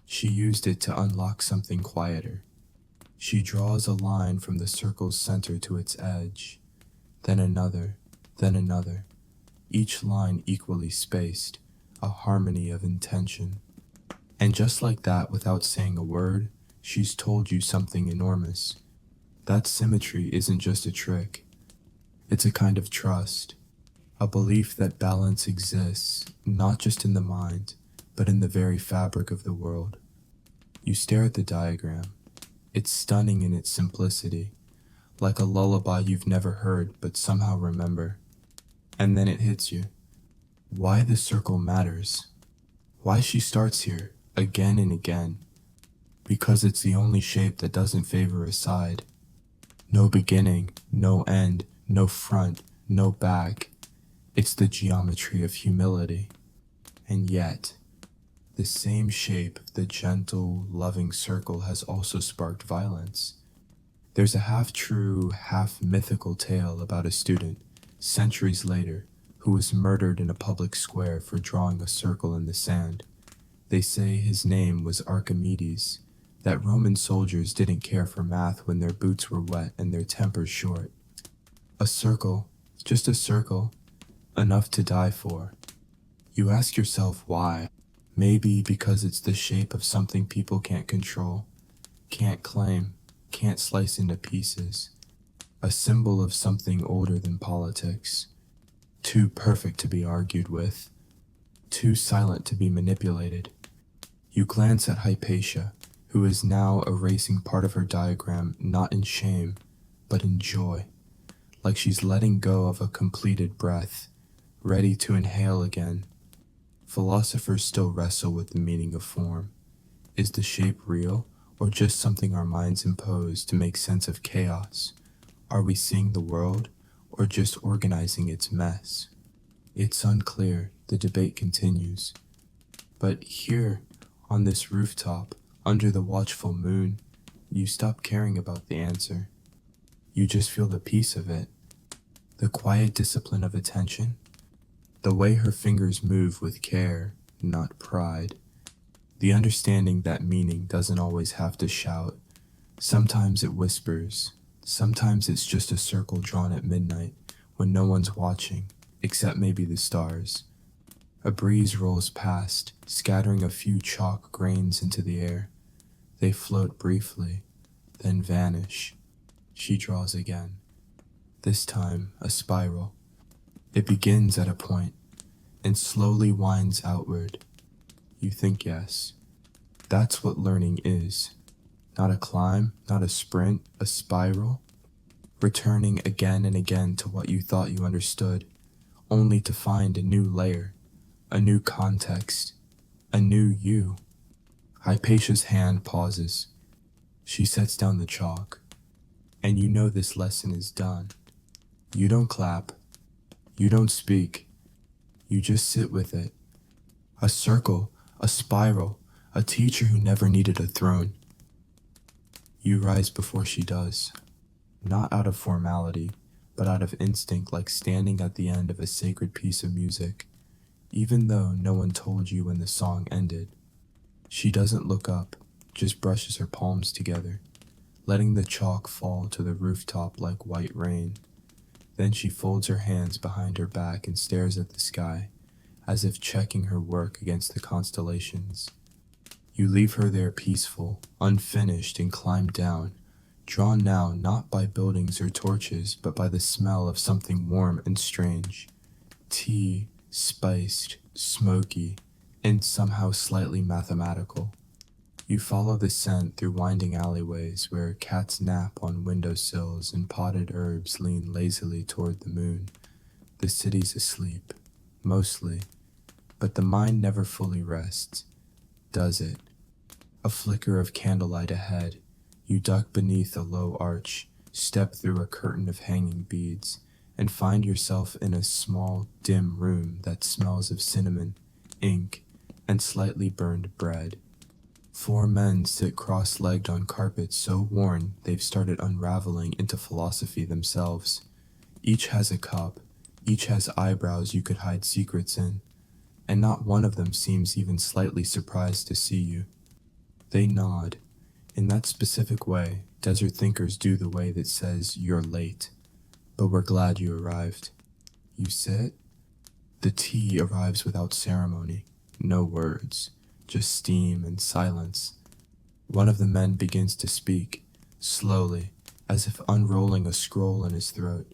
She used it to unlock something quieter. She draws a line from the circle's center to its edge, then another, each line equally spaced, a harmony of intention. And just like that, without saying a word, she's told you something enormous. That symmetry isn't just a trick. It's a kind of trust, a belief that balance exists, not just in the mind, but in the very fabric of the world. You stare at the diagram. It's stunning in its simplicity, like a lullaby you've never heard but somehow remember. And then it hits you. Why the circle matters. Why she starts here, again and again. Because it's the only shape that doesn't favor a side. No beginning, no end, no front, no back. It's the geometry of humility. And yet, the same shape, the gentle, loving circle, has also sparked violence. There's a half-true, half-mythical tale about a student, centuries later, who was murdered in a public square for drawing a circle in the sand. They say his name was Archimedes, that Roman soldiers didn't care for math when their boots were wet and their tempers short. A circle, just a circle, enough to die for. You ask yourself why. Maybe because it's the shape of something people can't control, can't claim, can't slice into pieces. A symbol of something older than politics. Too perfect to be argued with. Too silent to be manipulated. You glance at Hypatia, who is now erasing part of her diagram not in shame, but in joy. Like she's letting go of a completed breath, ready to inhale again. Philosophers still wrestle with the meaning of form. Is the shape real, or just something our minds impose to make sense of chaos? Are we seeing the world, or just organizing its mess? It's unclear. The debate continues. But here, on this rooftop, under the watchful moon, you stop caring about the answer. You just feel the peace of it, the quiet discipline of attention, the way her fingers move with care, not pride. The understanding that meaning doesn't always have to shout. Sometimes it whispers. Sometimes it's just a circle drawn at midnight when no one's watching, except maybe the stars. A breeze rolls past, scattering a few chalk grains into the air. They float briefly, then vanish. She draws again. This time, a spiral. It begins at a point and slowly winds outward. You think yes. That's what learning is. Not a climb, not a sprint, a spiral. Returning again and again to what you thought you understood, only to find a new layer, a new context, a new you. Hypatia's hand pauses. She sets down the chalk. And you know this lesson is done. You don't clap. You don't speak. You just sit with it. A circle, a spiral, a teacher who never needed a throne. You rise before she does. Not out of formality, but out of instinct, like standing at the end of a sacred piece of music, even though no one told you when the song ended. She doesn't look up, just brushes her palms together, letting the chalk fall to the rooftop like white rain. Then she folds her hands behind her back and stares at the sky, as if checking her work against the constellations. You leave her there peaceful, unfinished, and climb down, drawn now not by buildings or torches, but by the smell of something warm and strange. Tea, spiced, smoky, and somehow slightly mathematical. You follow the scent through winding alleyways where cats nap on windowsills and potted herbs lean lazily toward the moon. The city's asleep, mostly, but the mind never fully rests, does it? A flicker of candlelight ahead. You duck beneath a low arch, step through a curtain of hanging beads, and find yourself in a small, dim room that smells of cinnamon, ink, and slightly burned bread. 4 men sit cross-legged on carpets so worn they've started unraveling into philosophy themselves. Each has a cup, each has eyebrows you could hide secrets in, and not one of them seems even slightly surprised to see you. They nod. In that specific way, desert thinkers do the way that says, "You're late, but we're glad you arrived." You sit. The tea arrives without ceremony, no words, just steam and silence. One of the men begins to speak, slowly, as if unrolling a scroll in his throat.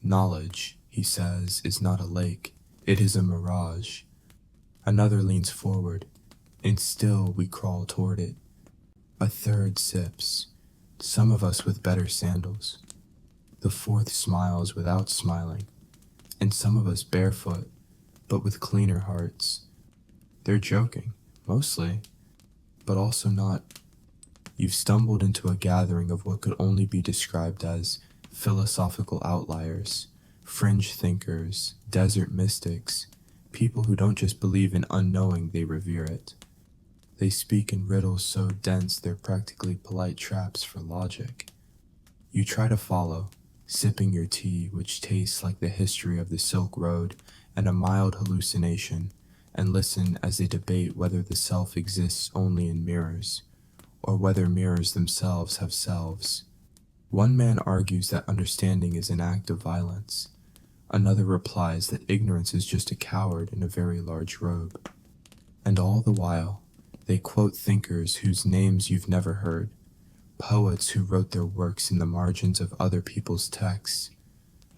"Knowledge," he says, "is not a lake, it is a mirage." Another leans forward, and still we crawl toward it. A third sips, some of us with better sandals. The fourth smiles without smiling, and some of us barefoot, but with cleaner hearts. They're joking, mostly, but also not. You've stumbled into a gathering of what could only be described as philosophical outliers, fringe thinkers, desert mystics, people who don't just believe in unknowing, they revere it. They speak in riddles so dense they're practically polite traps for logic. You try to follow, sipping your tea, which tastes like the history of the Silk Road and a mild hallucination, and listen as they debate whether the self exists only in mirrors, or whether mirrors themselves have selves. One man argues that understanding is an act of violence. Another replies that ignorance is just a coward in a very large robe. And all the while, they quote thinkers whose names you've never heard, poets who wrote their works in the margins of other people's texts,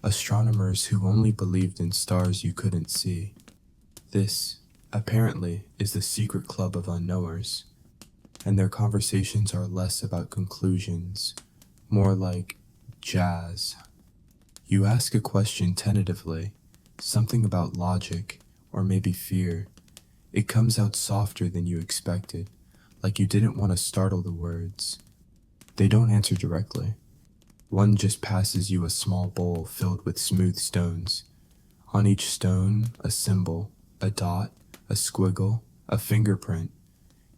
astronomers who only believed in stars you couldn't see. This, apparently, is the secret club of unknowers, and their conversations are less about conclusions, more like jazz. You ask a question tentatively, something about logic, or maybe fear. It comes out softer than you expected, like you didn't want to startle the words. They don't answer directly. One just passes you a small bowl filled with smooth stones. On each stone, a symbol, a dot, a squiggle, a fingerprint.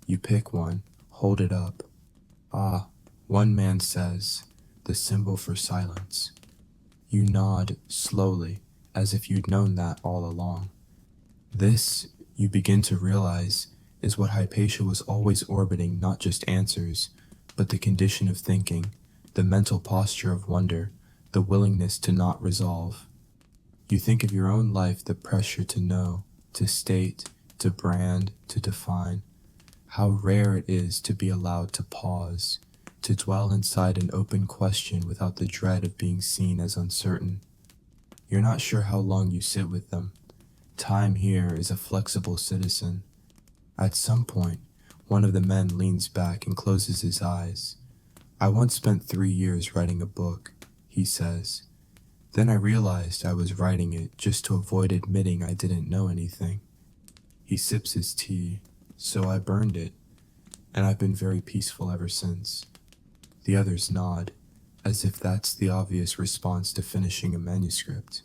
You pick one, hold it up. Ah, one man says, "The symbol for silence." You nod slowly, as if you'd known that all along. This, you begin to realize is what Hypatia was always orbiting, not just answers, but the condition of thinking, the mental posture of wonder, the willingness to not resolve. You think of your own life, the pressure to know, to state, to brand, to define. How rare it is to be allowed to pause, to dwell inside an open question without the dread of being seen as uncertain. You're not sure how long you sit with them. Time here is a flexible citizen. At some point, one of the men leans back and closes his eyes. I once spent 3 years writing a book, he says. Then I realized I was writing it just to avoid admitting I didn't know anything. He sips his tea, so I burned it, and I've been very peaceful ever since. The others nod, as if that's the obvious response to finishing a manuscript.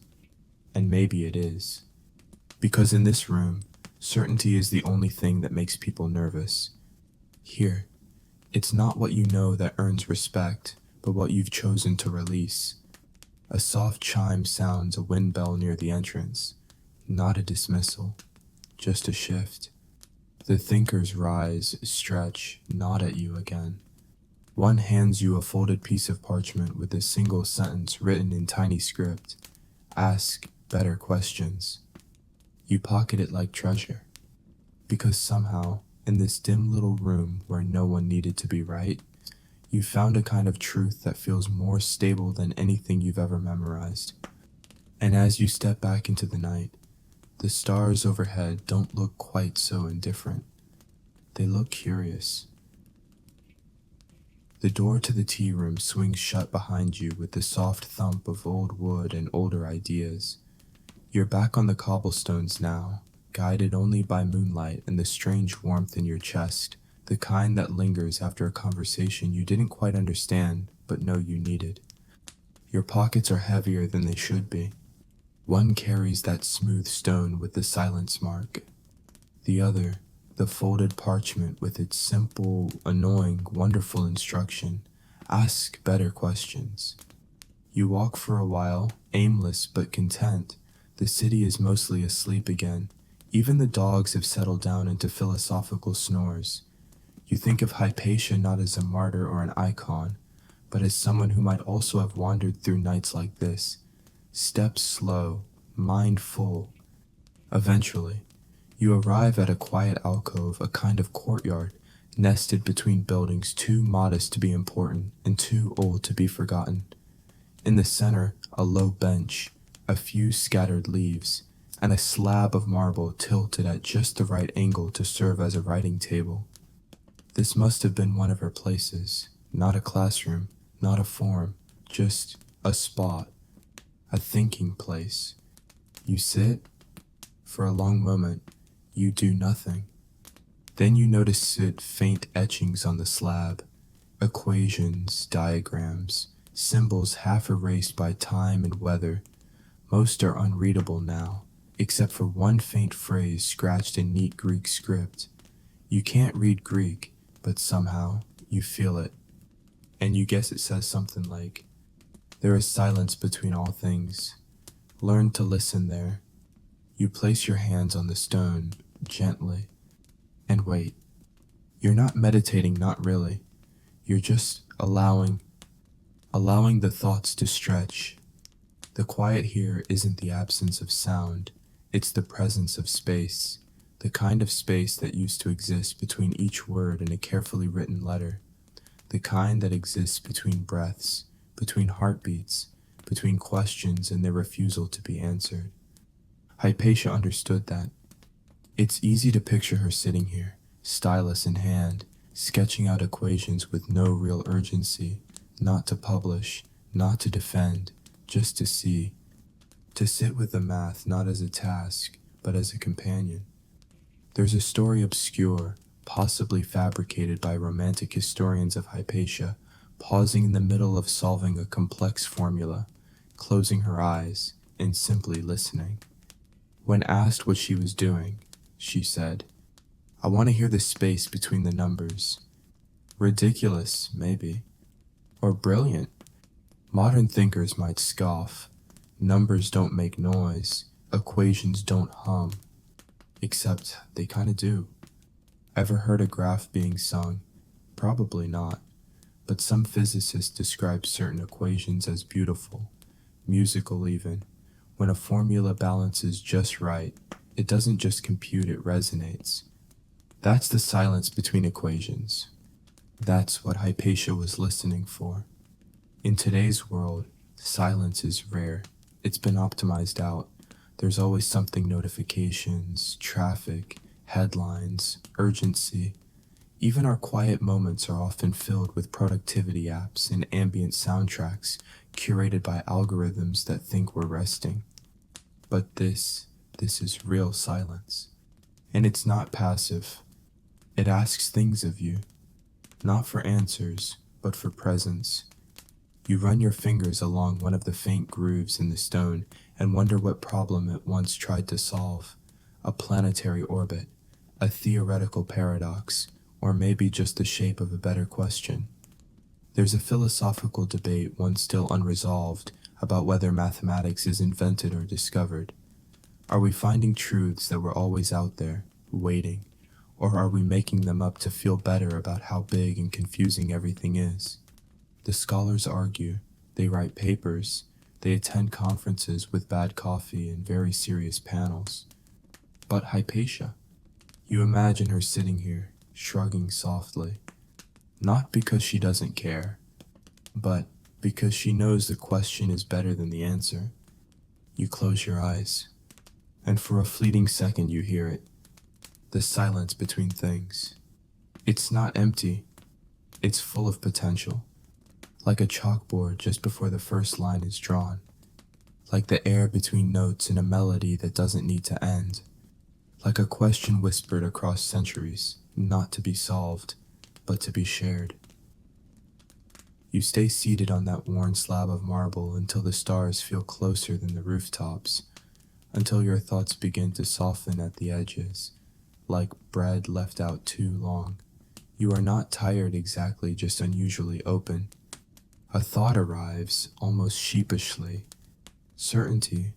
And maybe it is. Because in this room, certainty is the only thing that makes people nervous. Here, it's not what you know that earns respect, but what you've chosen to release. A soft chime sounds a wind bell near the entrance. Not a dismissal, just a shift. The thinkers rise, stretch, nod at you again. One hands you a folded piece of parchment with a single sentence written in tiny script. Ask better questions. You pocket it like treasure. Because somehow, in this dim little room where no one needed to be right, you found a kind of truth that feels more stable than anything you've ever memorized. And as you step back into the night, the stars overhead don't look quite so indifferent. They look curious. The door to the tea room swings shut behind you with the soft thump of old wood and older ideas. You're back on the cobblestones now, guided only by moonlight and the strange warmth in your chest, the kind that lingers after a conversation you didn't quite understand but know you needed. Your pockets are heavier than they should be. One carries that smooth stone with the silence mark. The other, the folded parchment with its simple, annoying, wonderful instruction. Ask better questions. You walk for a while, aimless but content. The city is mostly asleep again. Even the dogs have settled down into philosophical snores. You think of Hypatia not as a martyr or an icon, but as someone who might also have wandered through nights like this. Step slow, mind full. Eventually, you arrive at a quiet alcove, a kind of courtyard, nested between buildings too modest to be important and too old to be forgotten. In the center, a low bench, a few scattered leaves, and a slab of marble tilted at just the right angle to serve as a writing table. This must have been one of her places, not a classroom, not a forum, just a spot, a thinking place. You sit. For a long moment, you do nothing. Then you notice faint etchings on the slab, equations, diagrams, symbols half erased by time and weather. Most are unreadable now, except for one faint phrase scratched in neat Greek script. You can't read Greek, but somehow you feel it. And you guess it says something like, "There is silence between all things. Learn to listen there." You place your hands on the stone, gently, and wait. You're not meditating, not really. You're just allowing the thoughts to stretch. The quiet here isn't the absence of sound, it's the presence of space, the kind of space that used to exist between each word in a carefully written letter, the kind that exists between breaths, between heartbeats, between questions and their refusal to be answered. Hypatia understood that. It's easy to picture her sitting here, stylus in hand, sketching out equations with no real urgency, not to publish, not to defend, just to see. To sit with the math not as a task, but as a companion. There's a story obscure, possibly fabricated by romantic historians of Hypatia, pausing in the middle of solving a complex formula, closing her eyes, and simply listening. When asked what she was doing, she said, "I want to hear the space between the numbers." Ridiculous, maybe. Or brilliant. Modern thinkers might scoff. Numbers don't make noise. Equations don't hum. Except they kinda do. Ever heard a graph being sung? Probably not, but some physicists describe certain equations as beautiful, musical even. When a formula balances just right, it doesn't just compute, it resonates. That's the silence between equations. That's what Hypatia was listening for. In today's world, silence is rare. It's been optimized out. There's always something: notifications, traffic, headlines, urgency. Even our quiet moments are often filled with productivity apps and ambient soundtracks curated by algorithms that think we're resting. But this is real silence. And it's not passive. It asks things of you, not for answers, but for presence. You run your fingers along one of the faint grooves in the stone and wonder what problem it once tried to solve: a planetary orbit, a theoretical paradox, or maybe just the shape of a better question. There's a philosophical debate, one still unresolved, about whether mathematics is invented or discovered. Are we finding truths that were always out there, waiting, or are we making them up to feel better about how big and confusing everything is? The scholars argue, they write papers, they attend conferences with bad coffee and very serious panels. But Hypatia, you imagine her sitting here, shrugging softly, not because she doesn't care, but because she knows the question is better than the answer. You close your eyes, and for a fleeting second you hear it, the silence between things. It's not empty, it's full of potential, like a chalkboard just before the first line is drawn, like the air between notes in a melody that doesn't need to end, like a question whispered across centuries, not to be solved, but to be shared. You stay seated on that worn slab of marble until the stars feel closer than the rooftops, until your thoughts begin to soften at the edges, like bread left out too long. You are not tired exactly, just unusually open. A thought arrives, almost sheepishly. Certainty.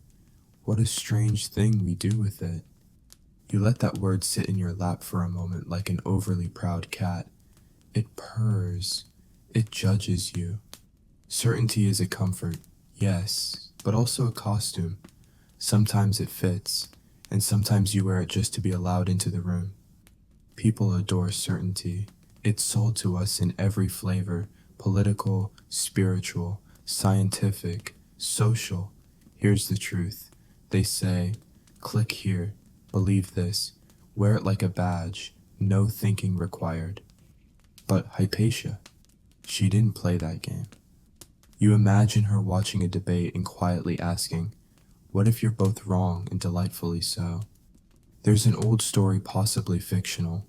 What a strange thing we do with it. You let that word sit in your lap for a moment like an overly proud cat. It purrs. It judges you. Certainty is a comfort, yes, but also a costume. Sometimes it fits, and sometimes you wear it just to be allowed into the room. People adore certainty. It's sold to us in every flavor: political, spiritual, scientific, social. Here's the truth. They say, click here, believe this, wear it like a badge, no thinking required. But Hypatia, she didn't play that game. You imagine her watching a debate and quietly asking, what if you're both wrong, and delightfully so? There's an old story, possibly fictional,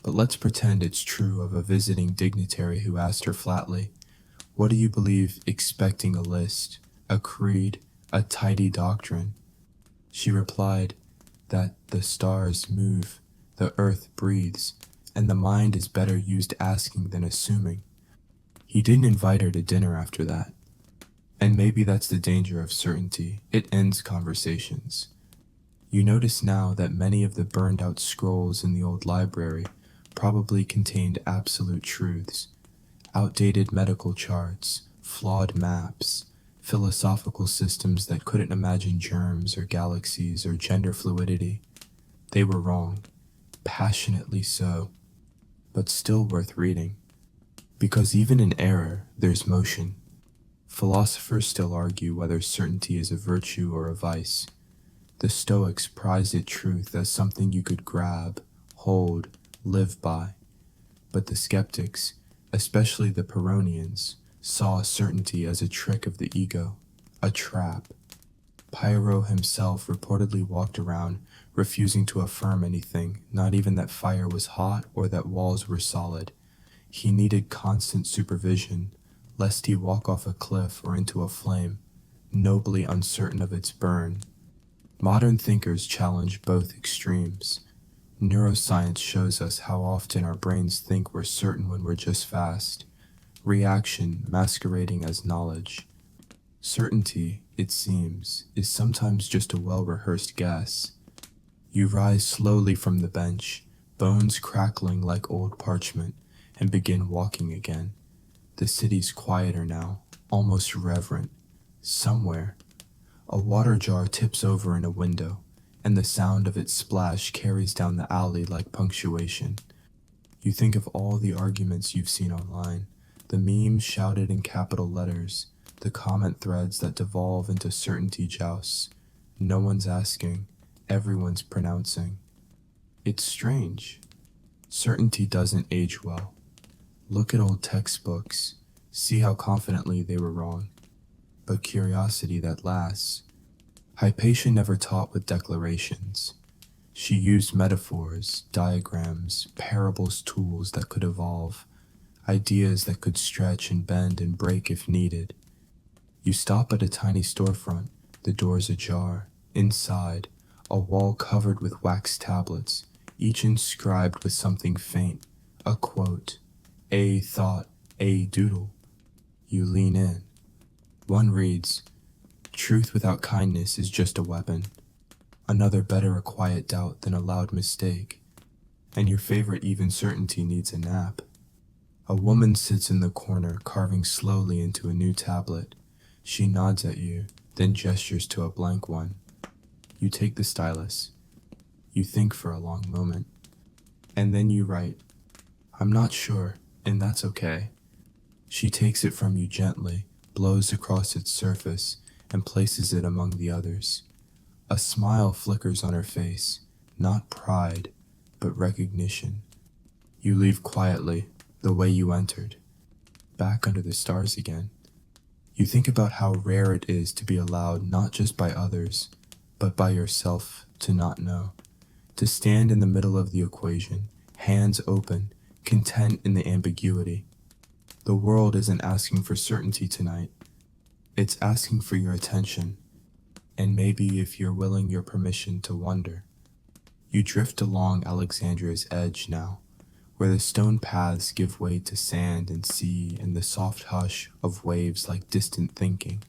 but let's pretend it's true, of a visiting dignitary who asked her flatly, what do you believe, expecting a list, a creed, a tidy doctrine? She replied that the stars move, the earth breathes, and the mind is better used asking than assuming. He didn't invite her to dinner after that. And maybe that's the danger of certainty. It ends conversations. You notice now that many of the burned out scrolls in the old library probably contained absolute truths, outdated medical charts, flawed maps, philosophical systems that couldn't imagine germs or galaxies or gender fluidity. They were wrong, passionately so, but still worth reading. Because even in error, there's motion. Philosophers still argue whether certainty is a virtue or a vice. The Stoics prized at truth as something you could grab, hold, live by. But the skeptics, especially the Pyrrhonians, saw certainty as a trick of the ego, a trap. Pyrrho himself reportedly walked around refusing to affirm anything, not even that fire was hot or that walls were solid. He needed constant supervision, lest he walk off a cliff or into a flame, nobly uncertain of its burn. Modern thinkers challenge both extremes. Neuroscience shows us how often our brains think we're certain when we're just fast, reaction masquerading as knowledge. Certainty, it seems, is sometimes just a well-rehearsed guess. You rise slowly from the bench, bones crackling like old parchment, and begin walking again. The city's quieter now, almost reverent. Somewhere, a water jar tips over in a window, and the sound of its splash carries down the alley like punctuation. You think of all the arguments you've seen online, the memes shouted in capital letters, the comment threads that devolve into certainty jousts. No one's asking, everyone's pronouncing. It's strange. Certainty doesn't age well. Look at old textbooks, see how confidently they were wrong. But curiosity that lasts. Hypatia never taught with declarations. She used metaphors, diagrams, parables, tools that could evolve, ideas that could stretch and bend and break if needed. You stop at a tiny storefront, the door's ajar. Inside, a wall covered with wax tablets, each inscribed with something faint, a quote, a thought, a doodle. You lean in. One reads, "Truth without kindness is just a weapon." Another, "Better a quiet doubt than a loud mistake." And your favorite, "Even certainty needs a nap." A woman sits in the corner, carving slowly into a new tablet. She nods at you, then gestures to a blank one. You take the stylus. You think for a long moment. And then you write, "I'm not sure, and that's okay." She takes it from you gently, blows across its surface, and places it among the others. A smile flickers on her face, not pride, but recognition. You leave quietly, the way you entered, back under the stars again. You think about how rare it is to be allowed not just by others, but by yourself to not know. To stand in the middle of the equation, hands open, content in the ambiguity. The world isn't asking for certainty tonight. It's asking for your attention, and maybe, if you're willing, your permission to wonder. You drift along Alexandria's edge now, where the stone paths give way to sand and sea and the soft hush of waves like distant thinking.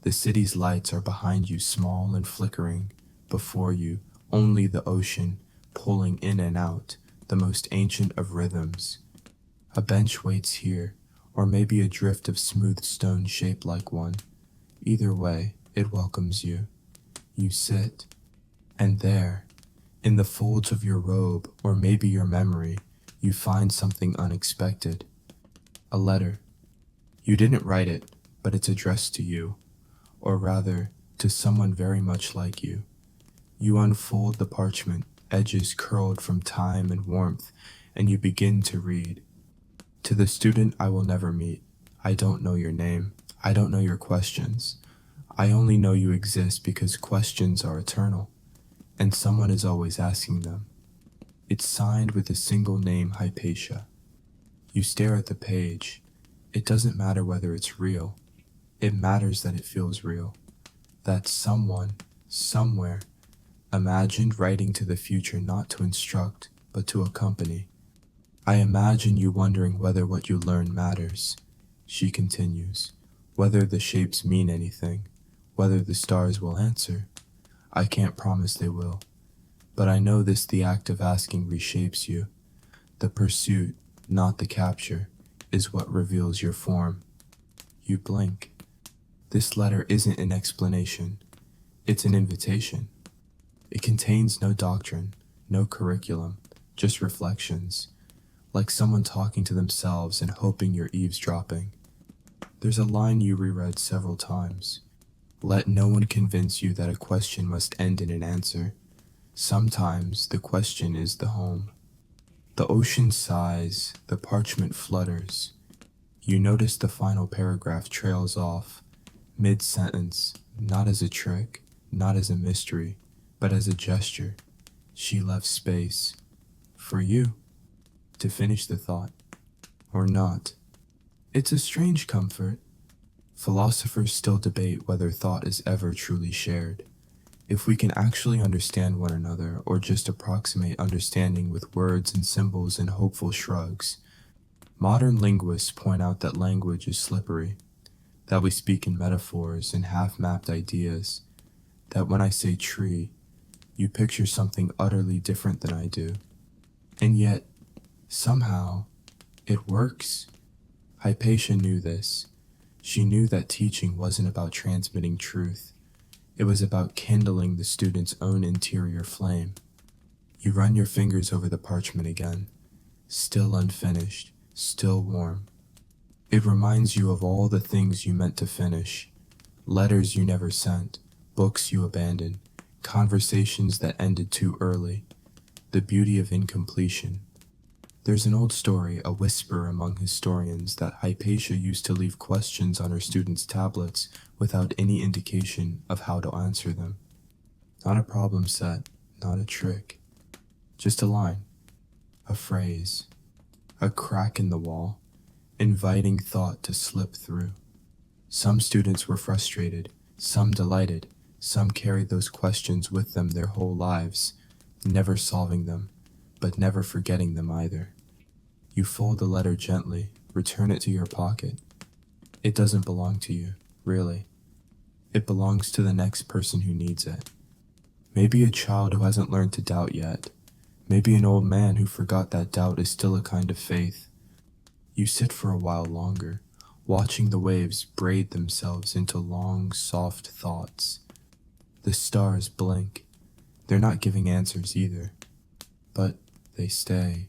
The city's lights are behind you, small and flickering. Before you, only the ocean, pulling in and out, the most ancient of rhythms. A bench waits here, or maybe a drift of smooth stone shaped like one. Either way, it welcomes you. You sit, and there, in the folds of your robe, or maybe your memory, you find something unexpected. A letter. You didn't write it, but it's addressed to you, or rather, to someone very much like you. You unfold the parchment, edges curled from time and warmth, and you begin to read. To the student I will never meet. I don't know your name. I don't know your questions. I only know you exist because questions are eternal, and someone is always asking them. It's signed with a single name, Hypatia. You stare at the page. It doesn't matter whether it's real. It matters that it feels real. That someone, somewhere, imagined writing to the future not to instruct, but to accompany. I imagine you wondering whether what you learn matters. She continues, whether the shapes mean anything, whether the stars will answer. I can't promise they will, but I know the act of asking reshapes you. The pursuit, not the capture, is what reveals your form. You blink. This letter isn't an explanation. It's an invitation. It contains no doctrine, no curriculum, just reflections, like someone talking to themselves and hoping you're eavesdropping. There's a line you reread several times. Let no one convince you that a question must end in an answer. Sometimes the question is the home. The ocean sighs, the parchment flutters. You notice the final paragraph trails off, mid-sentence, not as a trick, not as a mystery, but as a gesture. She left space for you to finish the thought, or not. It's a strange comfort. Philosophers still debate whether thought is ever truly shared. If we can actually understand one another, or just approximate understanding with words and symbols and hopeful shrugs. Modern linguists point out that language is slippery, that we speak in metaphors and half-mapped ideas, that when I say tree, You picture something utterly different than I do. And yet, somehow, it works. Hypatia knew this. She knew that teaching wasn't about transmitting truth. It was about kindling the student's own interior flame. You run your fingers over the parchment again, still unfinished, still warm. It reminds you of all the things you meant to finish, letters you never sent, books you abandoned, conversations that ended too early, the beauty of incompletion. There's an old story, a whisper among historians, that Hypatia used to leave questions on her students' tablets without any indication of how to answer them. Not a problem set, not a trick, just a line, a phrase, a crack in the wall, inviting thought to slip through. Some students were frustrated, some delighted, some carried those questions with them their whole lives, never solving them, but never forgetting them either. You fold the letter gently, return it to your pocket. It doesn't belong to you, really. It belongs to the next person who needs it. Maybe a child who hasn't learned to doubt yet. Maybe an old man who forgot that doubt is still a kind of faith. You sit for a while longer, watching the waves braid themselves into long, soft thoughts. The stars blink. They're not giving answers either, but they stay.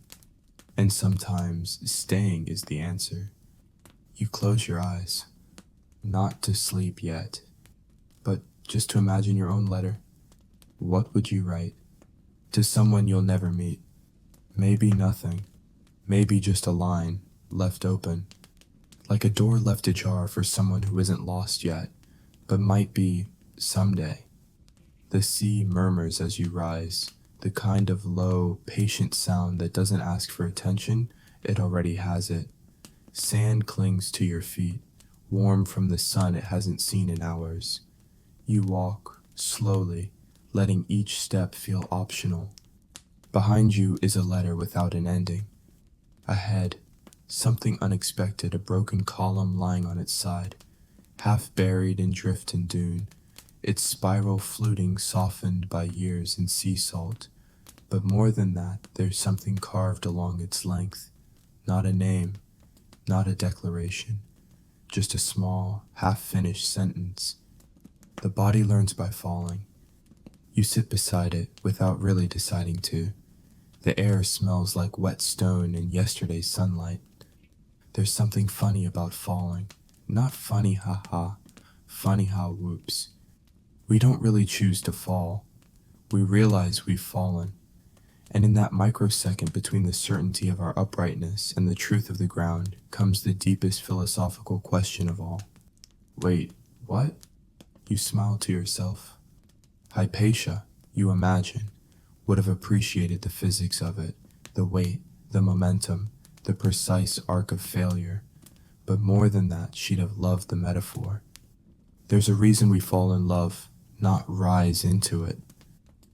And sometimes staying is the answer. You close your eyes, not to sleep yet, but just to imagine your own letter. What would you write? To someone you'll never meet. Maybe nothing. Maybe just a line left open, like a door left ajar for someone who isn't lost yet, but might be someday. The sea murmurs as you rise, the kind of low, patient sound that doesn't ask for attention, it already has it. Sand clings to your feet, warm from the sun it hasn't seen in hours. You walk, slowly, letting each step feel optional. Behind you is a letter without an ending. Ahead, something unexpected, a broken column lying on its side, half buried in drift and dune, its spiral fluting softened by years and sea salt. But more than that, there's something carved along its length. Not a name, not a declaration, just a small, half-finished sentence. The body learns by falling. You sit beside it without really deciding to. The air smells like wet stone and yesterday's sunlight. There's something funny about falling. Not funny ha-ha, funny ha whoops. We don't really choose to fall. We realize we've fallen. And in that microsecond between the certainty of our uprightness and the truth of the ground comes the deepest philosophical question of all. Wait, what? You smile to yourself. Hypatia, you imagine, would have appreciated the physics of it, the weight, the momentum, the precise arc of failure. But more than that, she'd have loved the metaphor. There's a reason we fall in love, not rise into it.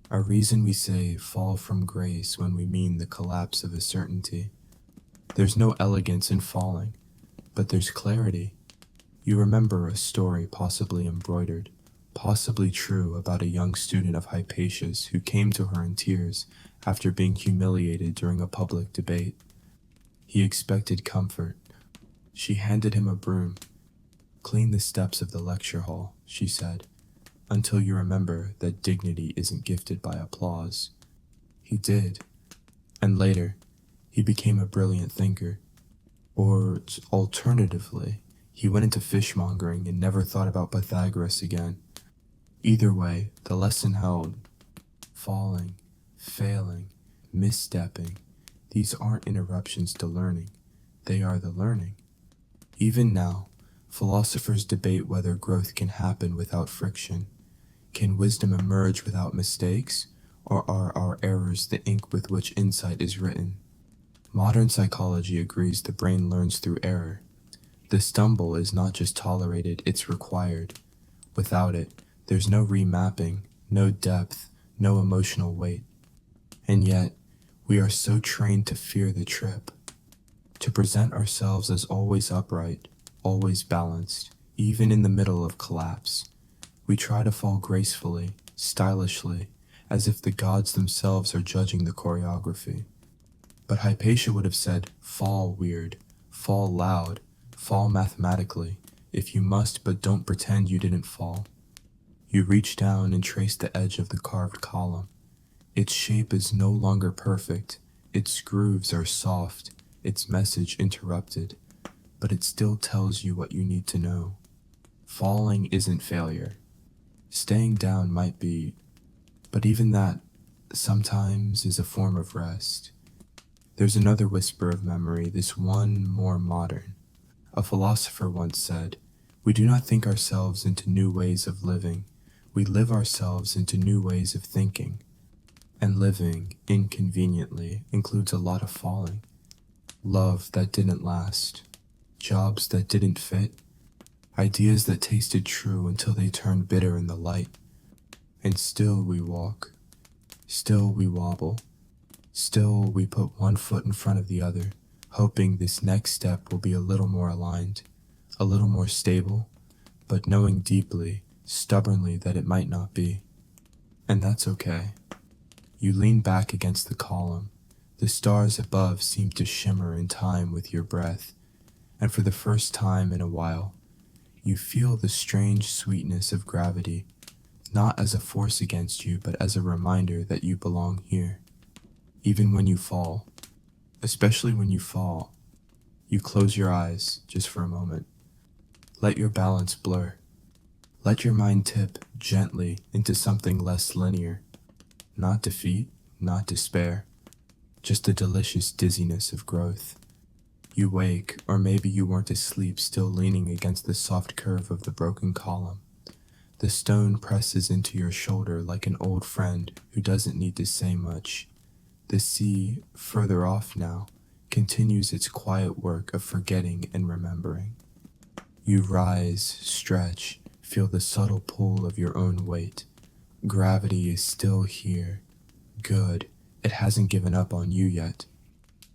A reason we say fall from grace when we mean the collapse of a certainty. There's no elegance in falling, but there's clarity. You remember a story possibly embroidered, possibly true, about a young student of Hypatia's who came to her in tears after being humiliated during a public debate. He expected comfort. She handed him a broom. "Clean the steps of the lecture hall," she said, "until you remember that dignity isn't gifted by applause." He did. And later, he became a brilliant thinker. Or, alternatively, he went into fishmongering and never thought about Pythagoras again. Either way, the lesson held. Falling, failing, misstepping, these aren't interruptions to learning. They are the learning. Even now, philosophers debate whether growth can happen without friction. Can wisdom emerge without mistakes, or are our errors the ink with which insight is written? Modern psychology agrees the brain learns through error. The stumble is not just tolerated, it's required. Without it, there's no remapping, no depth, no emotional weight. And yet, we are so trained to fear the trip, to present ourselves as always upright, always balanced, even in the middle of collapse. We try to fall gracefully, stylishly, as if the gods themselves are judging the choreography. But Hypatia would have said, fall weird, fall loud, fall mathematically, if you must, but don't pretend you didn't fall. You reach down and trace the edge of the carved column. Its shape is no longer perfect, its grooves are soft, its message interrupted, but it still tells you what you need to know. Falling isn't failure. Staying down might be, but even that sometimes is a form of rest. There's another whisper of memory, this one more modern. A philosopher once said, "We do not think ourselves into new ways of living, we live ourselves into new ways of thinking." And living, inconveniently, includes a lot of falling. Love that didn't last, jobs that didn't fit, ideas that tasted true until they turned bitter in the light. And still we walk, still we wobble, still we put one foot in front of the other, hoping this next step will be a little more aligned, a little more stable, but knowing deeply, stubbornly that it might not be. And that's okay. You lean back against the column. The stars above seem to shimmer in time with your breath, and for the first time in a while, you feel the strange sweetness of gravity, not as a force against you, but as a reminder that you belong here. Even when you fall, especially when you fall, you close your eyes just for a moment. Let your balance blur. Let your mind tip gently into something less linear. Not defeat, not despair, just a delicious dizziness of growth. You wake, or maybe you weren't asleep, still leaning against the soft curve of the broken column. The stone presses into your shoulder like an old friend who doesn't need to say much. The sea, further off now, continues its quiet work of forgetting and remembering. You rise, stretch, feel the subtle pull of your own weight. Gravity is still here. Good, it hasn't given up on you yet.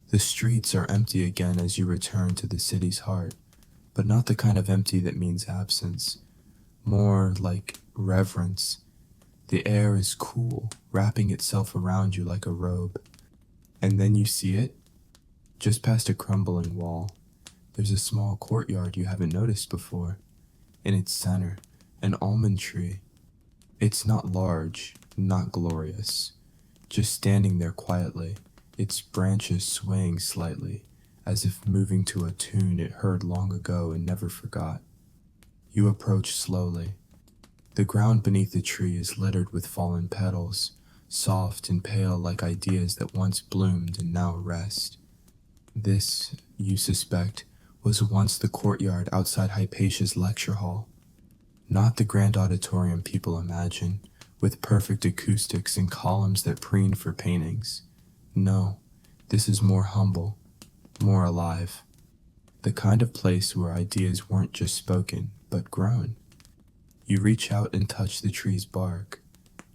The streets are empty again as you return to the city's heart, but not the kind of empty that means absence. More like reverence. The air is cool, wrapping itself around you like a robe. And then you see it, just past a crumbling wall. There's a small courtyard you haven't noticed before. In its center, an almond tree. It's not large, not glorious, just standing there quietly, its branches swaying slightly, as if moving to a tune it heard long ago and never forgot. You approach slowly. The ground beneath the tree is littered with fallen petals, soft and pale like ideas that once bloomed and now rest. This, you suspect, was once the courtyard outside Hypatia's lecture hall. Not the grand auditorium people imagine, with perfect acoustics and columns that preen for paintings. No, this is more humble, more alive. The kind of place where ideas weren't just spoken, but grown. You reach out and touch the tree's bark.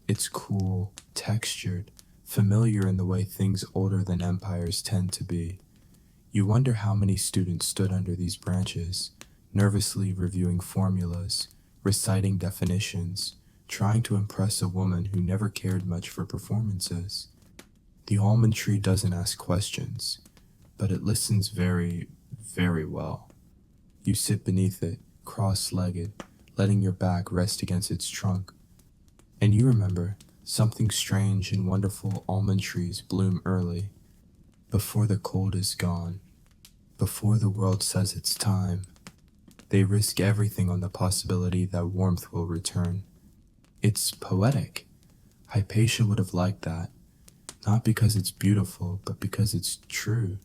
It's cool, textured, familiar in the way things older than empires tend to be. You wonder how many students stood under these branches, nervously reviewing formulas, reciting definitions, trying to impress a woman who never cared much for performances. The almond tree doesn't ask questions, but it listens very, very well. You sit beneath it, cross-legged, letting your back rest against its trunk. And you remember, something strange and wonderful almond trees bloom early, before the cold is gone, before the world says it's time. They risk everything on the possibility that warmth will return. It's poetic. Hypatia would have liked that, not because it's beautiful, but because it's true.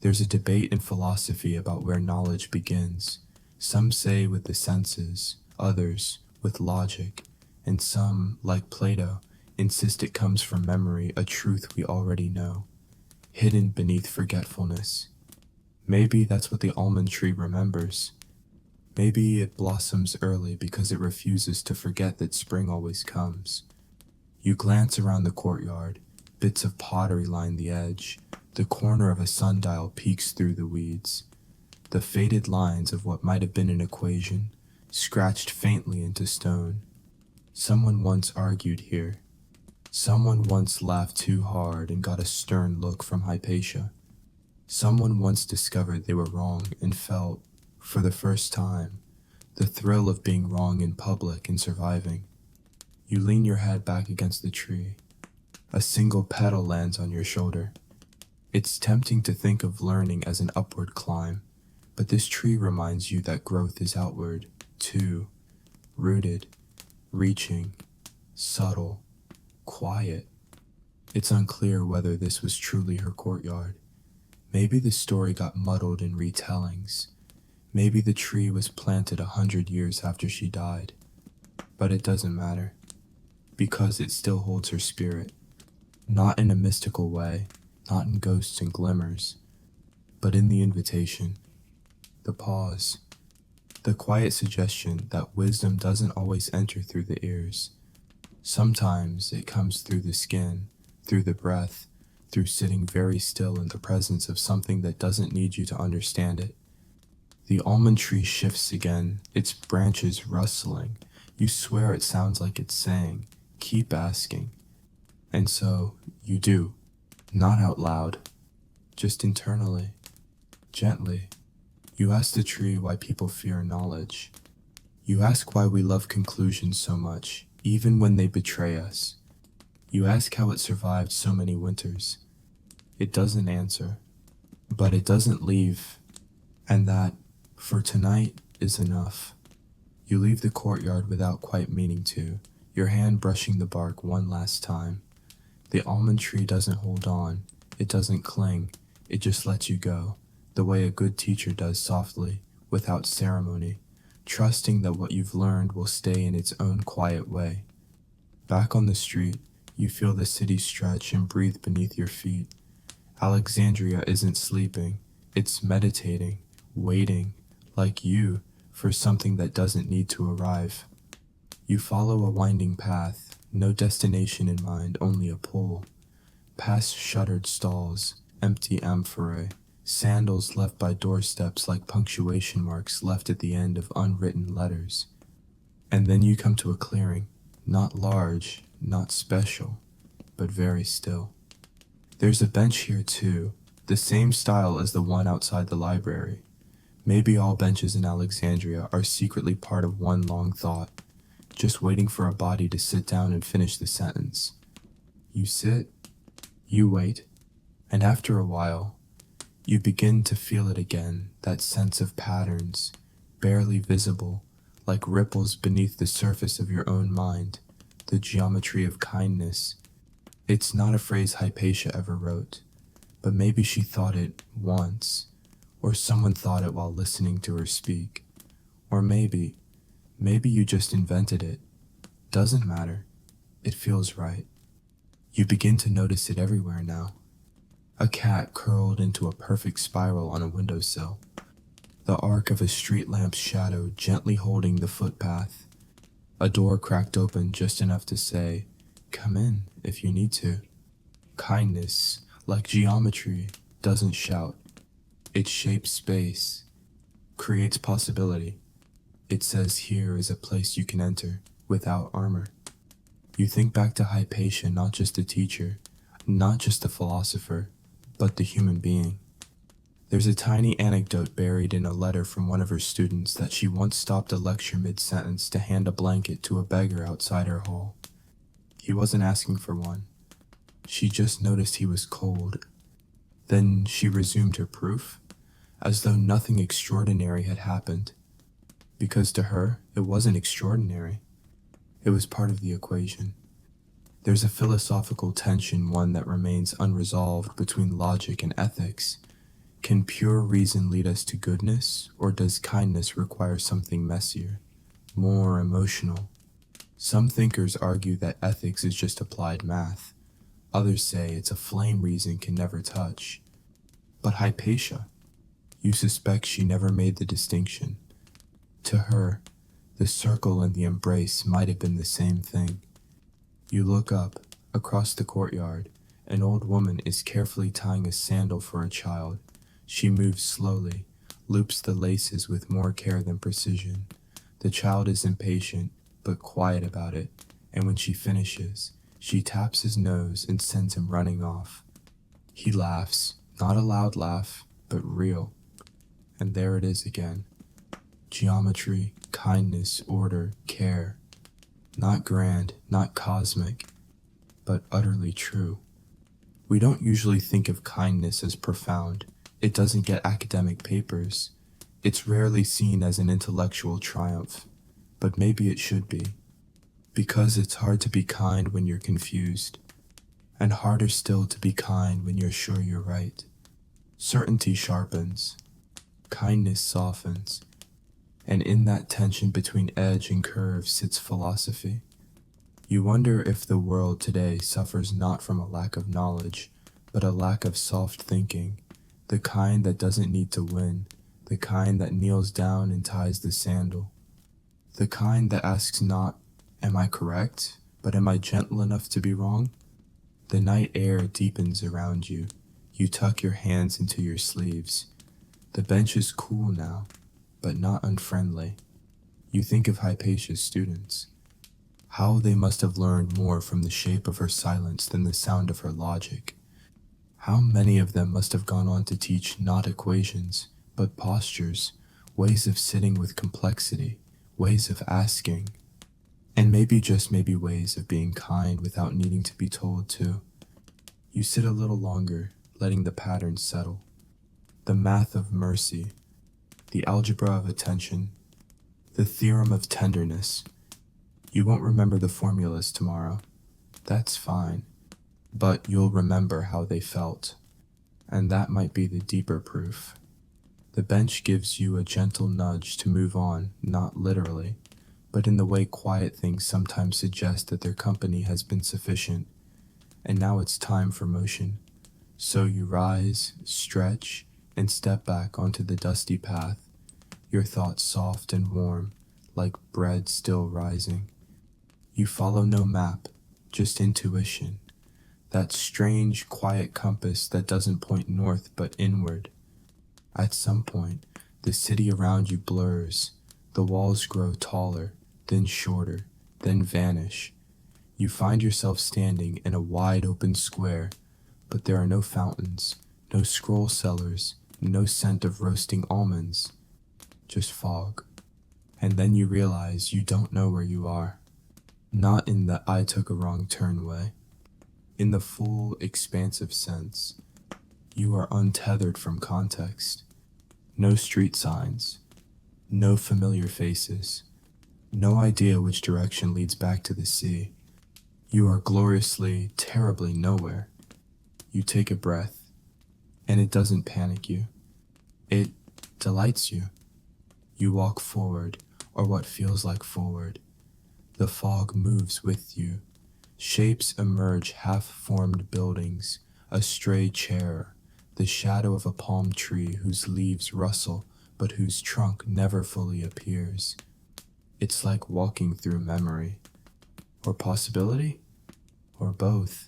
There's a debate in philosophy about where knowledge begins. Some say with the senses, others with logic, and some, like Plato, insist it comes from memory, a truth we already know, hidden beneath forgetfulness. Maybe that's what the almond tree remembers. Maybe it blossoms early because it refuses to forget that spring always comes. You glance around the courtyard. Bits of pottery line the edge. The corner of a sundial peeks through the weeds. The faded lines of what might have been an equation, scratched faintly into stone. Someone once argued here. Someone once laughed too hard and got a stern look from Hypatia. Someone once discovered they were wrong and felt, for the first time, the thrill of being wrong in public and surviving. You lean your head back against the tree. A single petal lands on your shoulder. It's tempting to think of learning as an upward climb, but this tree reminds you that growth is outward, too, rooted, reaching, subtle, quiet. It's unclear whether this was truly her courtyard. Maybe the story got muddled in retellings. Maybe the tree was planted 100 years after she died. But it doesn't matter, because it still holds her spirit. Not in a mystical way, not in ghosts and glimmers, but in the invitation, the pause, the quiet suggestion that wisdom doesn't always enter through the ears. Sometimes it comes through the skin, through the breath, through sitting very still in the presence of something that doesn't need you to understand it. The almond tree shifts again, its branches rustling. You swear it sounds like it's saying, keep asking. And so, you do. Not out loud, just internally, gently. You ask the tree why people fear knowledge. You ask why we love conclusions so much, even when they betray us. You ask how it survived so many winters. It doesn't answer, but it doesn't leave. And that, for tonight, is enough. You leave the courtyard without quite meaning to, your hand brushing the bark one last time. The almond tree doesn't hold on, it doesn't cling, it just lets you go, the way a good teacher does softly, without ceremony, trusting that what you've learned will stay in its own quiet way. Back on the street, you feel the city stretch and breathe beneath your feet. Alexandria isn't sleeping, it's meditating, waiting, like you, for something that doesn't need to arrive. You follow a winding path, no destination in mind, only a pull. Past shuttered stalls, empty amphorae, sandals left by doorsteps like punctuation marks left at the end of unwritten letters. And then you come to a clearing, not large, not special, but very still. There's a bench here too, the same style as the one outside the library. Maybe all benches in Alexandria are secretly part of one long thought, just waiting for a body to sit down and finish the sentence. You sit, you wait, and after a while, you begin to feel it again, that sense of patterns, barely visible, like ripples beneath the surface of your own mind, the geometry of kindness. It's not a phrase Hypatia ever wrote, but maybe she thought it once, or someone thought it while listening to her speak, or maybe you just invented it. Doesn't matter. It feels right. You begin to notice it everywhere now. A cat curled into a perfect spiral on a windowsill. The arc of a street lamp's shadow gently holding the footpath. A door cracked open just enough to say, "Come in if you need to." Kindness, like geometry, doesn't shout. It shapes space, creates possibility. It says here is a place you can enter without armor. You think back to Hypatia, not just a teacher, not just a philosopher, but the human being. There's a tiny anecdote buried in a letter from one of her students that she once stopped a lecture mid-sentence to hand a blanket to a beggar outside her hall. He wasn't asking for one. She just noticed he was cold. Then she resumed her proof, as though nothing extraordinary had happened. Because to her, it wasn't extraordinary. It was part of the equation. There's a philosophical tension, one that remains unresolved between logic and ethics. Can pure reason lead us to goodness, or does kindness require something messier, more emotional? Some thinkers argue that ethics is just applied math. Others say it's a flame reason can never touch. But Hypatia, you suspect she never made the distinction. To her, the circle and the embrace might have been the same thing. You look up, across the courtyard. An old woman is carefully tying a sandal for a child. She moves slowly, loops the laces with more care than precision. The child is impatient, but quiet about it, and when she finishes, She taps his nose and sends him running off. He laughs, not a loud laugh, but real. And there it is again. Geometry, kindness, order, care. Not grand, not cosmic, but utterly true. We don't usually think of kindness as profound. It doesn't get academic papers. It's rarely seen as an intellectual triumph, but maybe it should be. Because it's hard to be kind when you're confused, and harder still to be kind when you're sure you're right. Certainty sharpens, kindness softens, and in that tension between edge and curve sits philosophy. You wonder if the world today suffers not from a lack of knowledge, but a lack of soft thinking, the kind that doesn't need to win, the kind that kneels down and ties the sandal, the kind that asks not, am I correct, but am I gentle enough to be wrong? The night air deepens around you. You tuck your hands into your sleeves. The bench is cool now, but not unfriendly. You think of Hypatia's students. How they must have learned more from the shape of her silence than the sound of her logic. How many of them must have gone on to teach not equations, but postures, ways of sitting with complexity, ways of asking, and maybe just maybe ways of being kind without needing to be told to. You sit a little longer, letting the pattern settle. The math of mercy, the algebra of attention, the theorem of tenderness. You won't remember the formulas tomorrow. That's fine. But you'll remember how they felt. And that might be the deeper proof. The bench gives you a gentle nudge to move on, not literally, but in the way quiet things sometimes suggest that their company has been sufficient. And now it's time for motion. So you rise, stretch, and step back onto the dusty path, your thoughts soft and warm, like bread still rising. You follow no map, just intuition, that strange, quiet compass that doesn't point north but inward. At some point, the city around you blurs, the walls grow taller, then shorter, then vanish. You find yourself standing in a wide open square, but there are no fountains, no scroll sellers, no scent of roasting almonds, just fog. And then you realize you don't know where you are. Not in the I took a wrong turn way. In the full, expansive sense, you are untethered from context. No street signs, no familiar faces, no idea which direction leads back to the sea. You are gloriously, terribly nowhere. You take a breath, and it doesn't panic you. It delights you. You walk forward, or what feels like forward. The fog moves with you. Shapes emerge, half-formed buildings, a stray chair, the shadow of a palm tree whose leaves rustle, but whose trunk never fully appears. It's like walking through memory. Or possibility? Or both.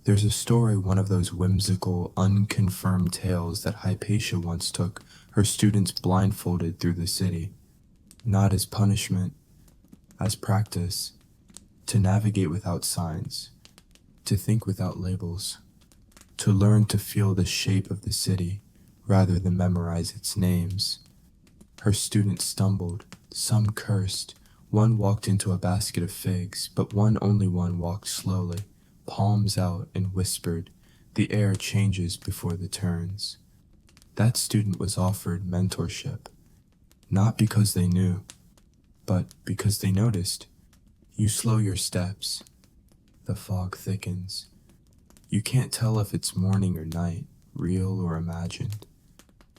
There's a story, one of those whimsical, unconfirmed tales that Hypatia once took her students blindfolded through the city. Not as punishment, as practice, to navigate without signs, to think without labels, to learn to feel the shape of the city rather than memorize its names. Her students stumbled, some cursed, one walked into a basket of figs, but only one walked slowly, palms out, and whispered, "The air changes before the turns." That student was offered mentorship, not because they knew, but because they noticed. You slow your steps. The fog thickens. You can't tell if it's morning or night, real or imagined.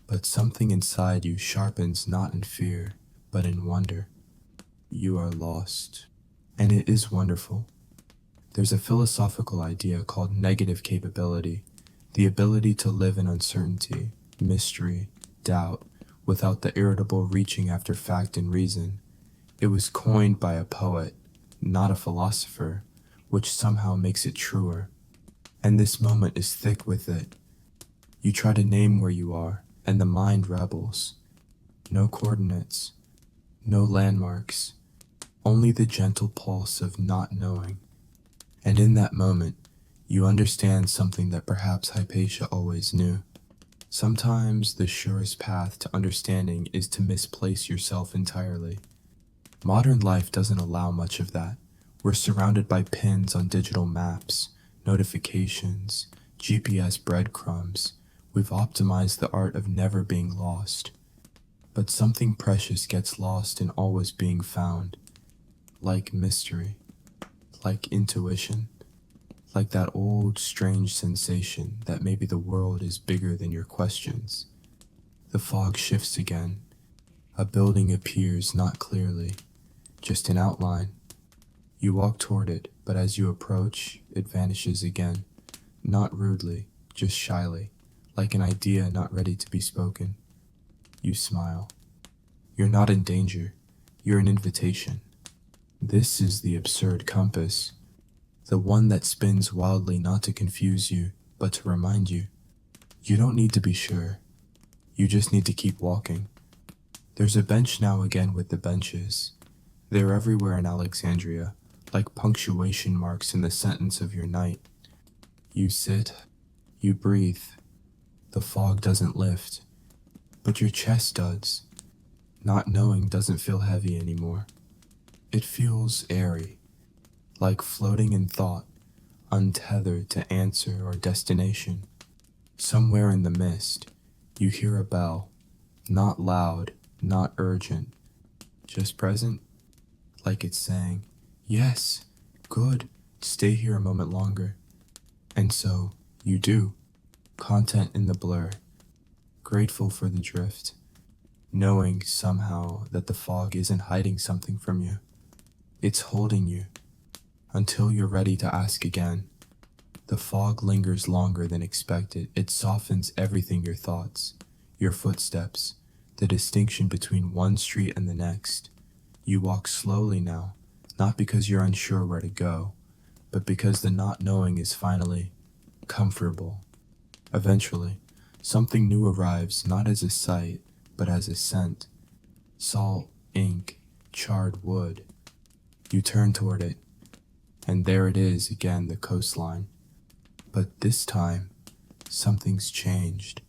But something inside you sharpens not in fear, but in wonder. You are lost. And it is wonderful. There's a philosophical idea called negative capability, the ability to live in uncertainty, mystery, doubt, without the irritable reaching after fact and reason. It was coined by a poet, not a philosopher, which somehow makes it truer. And this moment is thick with it. You try to name where you are, and the mind rebels. No coordinates, no landmarks, only the gentle pulse of not knowing. And in that moment, you understand something that perhaps Hypatia always knew. Sometimes the surest path to understanding is to misplace yourself entirely. Modern life doesn't allow much of that. We're surrounded by pins on digital maps, notifications, GPS breadcrumbs. We've optimized the art of never being lost. But something precious gets lost in always being found. Like mystery, like intuition, like that old strange sensation that maybe the world is bigger than your questions. The fog shifts again. A building appears not clearly, just an outline. You walk toward it, but as you approach, it vanishes again. Not rudely, just shyly, like an idea not ready to be spoken. You smile. You're not in danger. You're an invitation. This is the absurd compass. The one that spins wildly not to confuse you, but to remind you. You don't need to be sure. You just need to keep walking. There's a bench now again with the benches. They're everywhere in Alexandria, like punctuation marks in the sentence of your night. You sit, you breathe. The fog doesn't lift, but your chest does. Not knowing doesn't feel heavy anymore. It feels airy, like floating in thought, untethered to answer or destination. Somewhere in the mist, you hear a bell, not loud, not urgent, just present, like it's saying, yes, good, stay here a moment longer. And so, you do. Content in the blur, grateful for the drift, knowing somehow that the fog isn't hiding something from you. It's holding you, until you're ready to ask again. The fog lingers longer than expected. It softens everything, your thoughts, your footsteps, the distinction between one street and the next. You walk slowly now, not because you're unsure where to go, but because the not knowing is finally comfortable. Eventually, something new arrives, not as a sight, but as a scent. Salt, ink, charred wood. You turn toward it, and there it is again, the coastline. But this time, something's changed.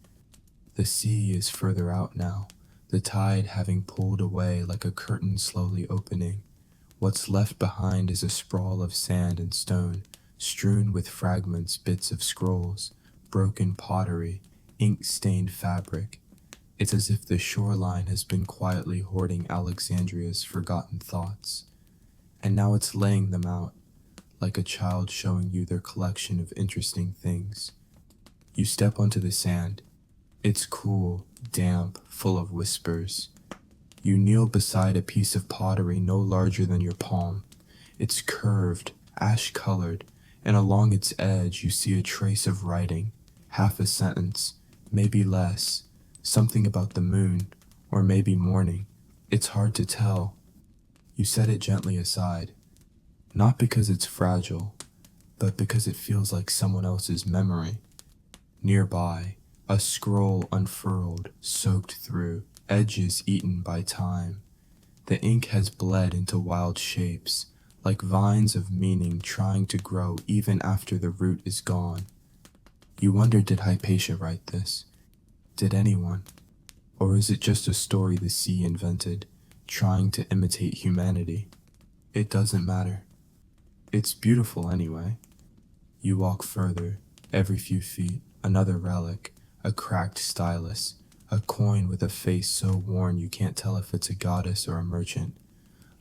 The sea is further out now, the tide having pulled away like a curtain slowly opening. What's left behind is a sprawl of sand and stone, strewn with fragments, bits of scrolls, broken pottery, ink-stained fabric. It's as if the shoreline has been quietly hoarding Alexandria's forgotten thoughts. And now it's laying them out, like a child showing you their collection of interesting things. You step onto the sand. It's cool, damp, full of whispers. You kneel beside a piece of pottery no larger than your palm. It's curved, ash-colored, and along its edge you see a trace of writing, half a sentence, maybe less, something about the moon, or maybe morning. It's hard to tell. You set it gently aside, not because it's fragile, but because it feels like someone else's memory. Nearby, a scroll unfurled, soaked through, edges eaten by time. The ink has bled into wild shapes, like vines of meaning trying to grow even after the root is gone. You wonder, did Hypatia write this? Did anyone? Or is it just a story the sea invented, trying to imitate humanity? It doesn't matter. It's beautiful anyway. You walk further, every few feet, another relic, a cracked stylus, a coin with a face so worn you can't tell if it's a goddess or a merchant,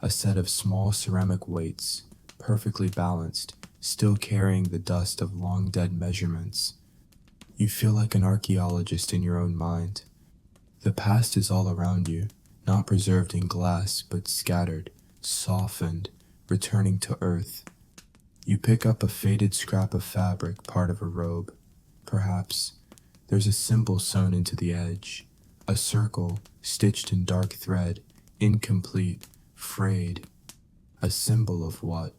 a set of small ceramic weights, perfectly balanced, still carrying the dust of long-dead measurements. You feel like an archaeologist in your own mind. The past is all around you, not preserved in glass, but scattered, softened, returning to earth. You pick up a faded scrap of fabric, part of a robe. Perhaps there's a symbol sewn into the edge, a circle stitched in dark thread, incomplete, frayed. A symbol of what?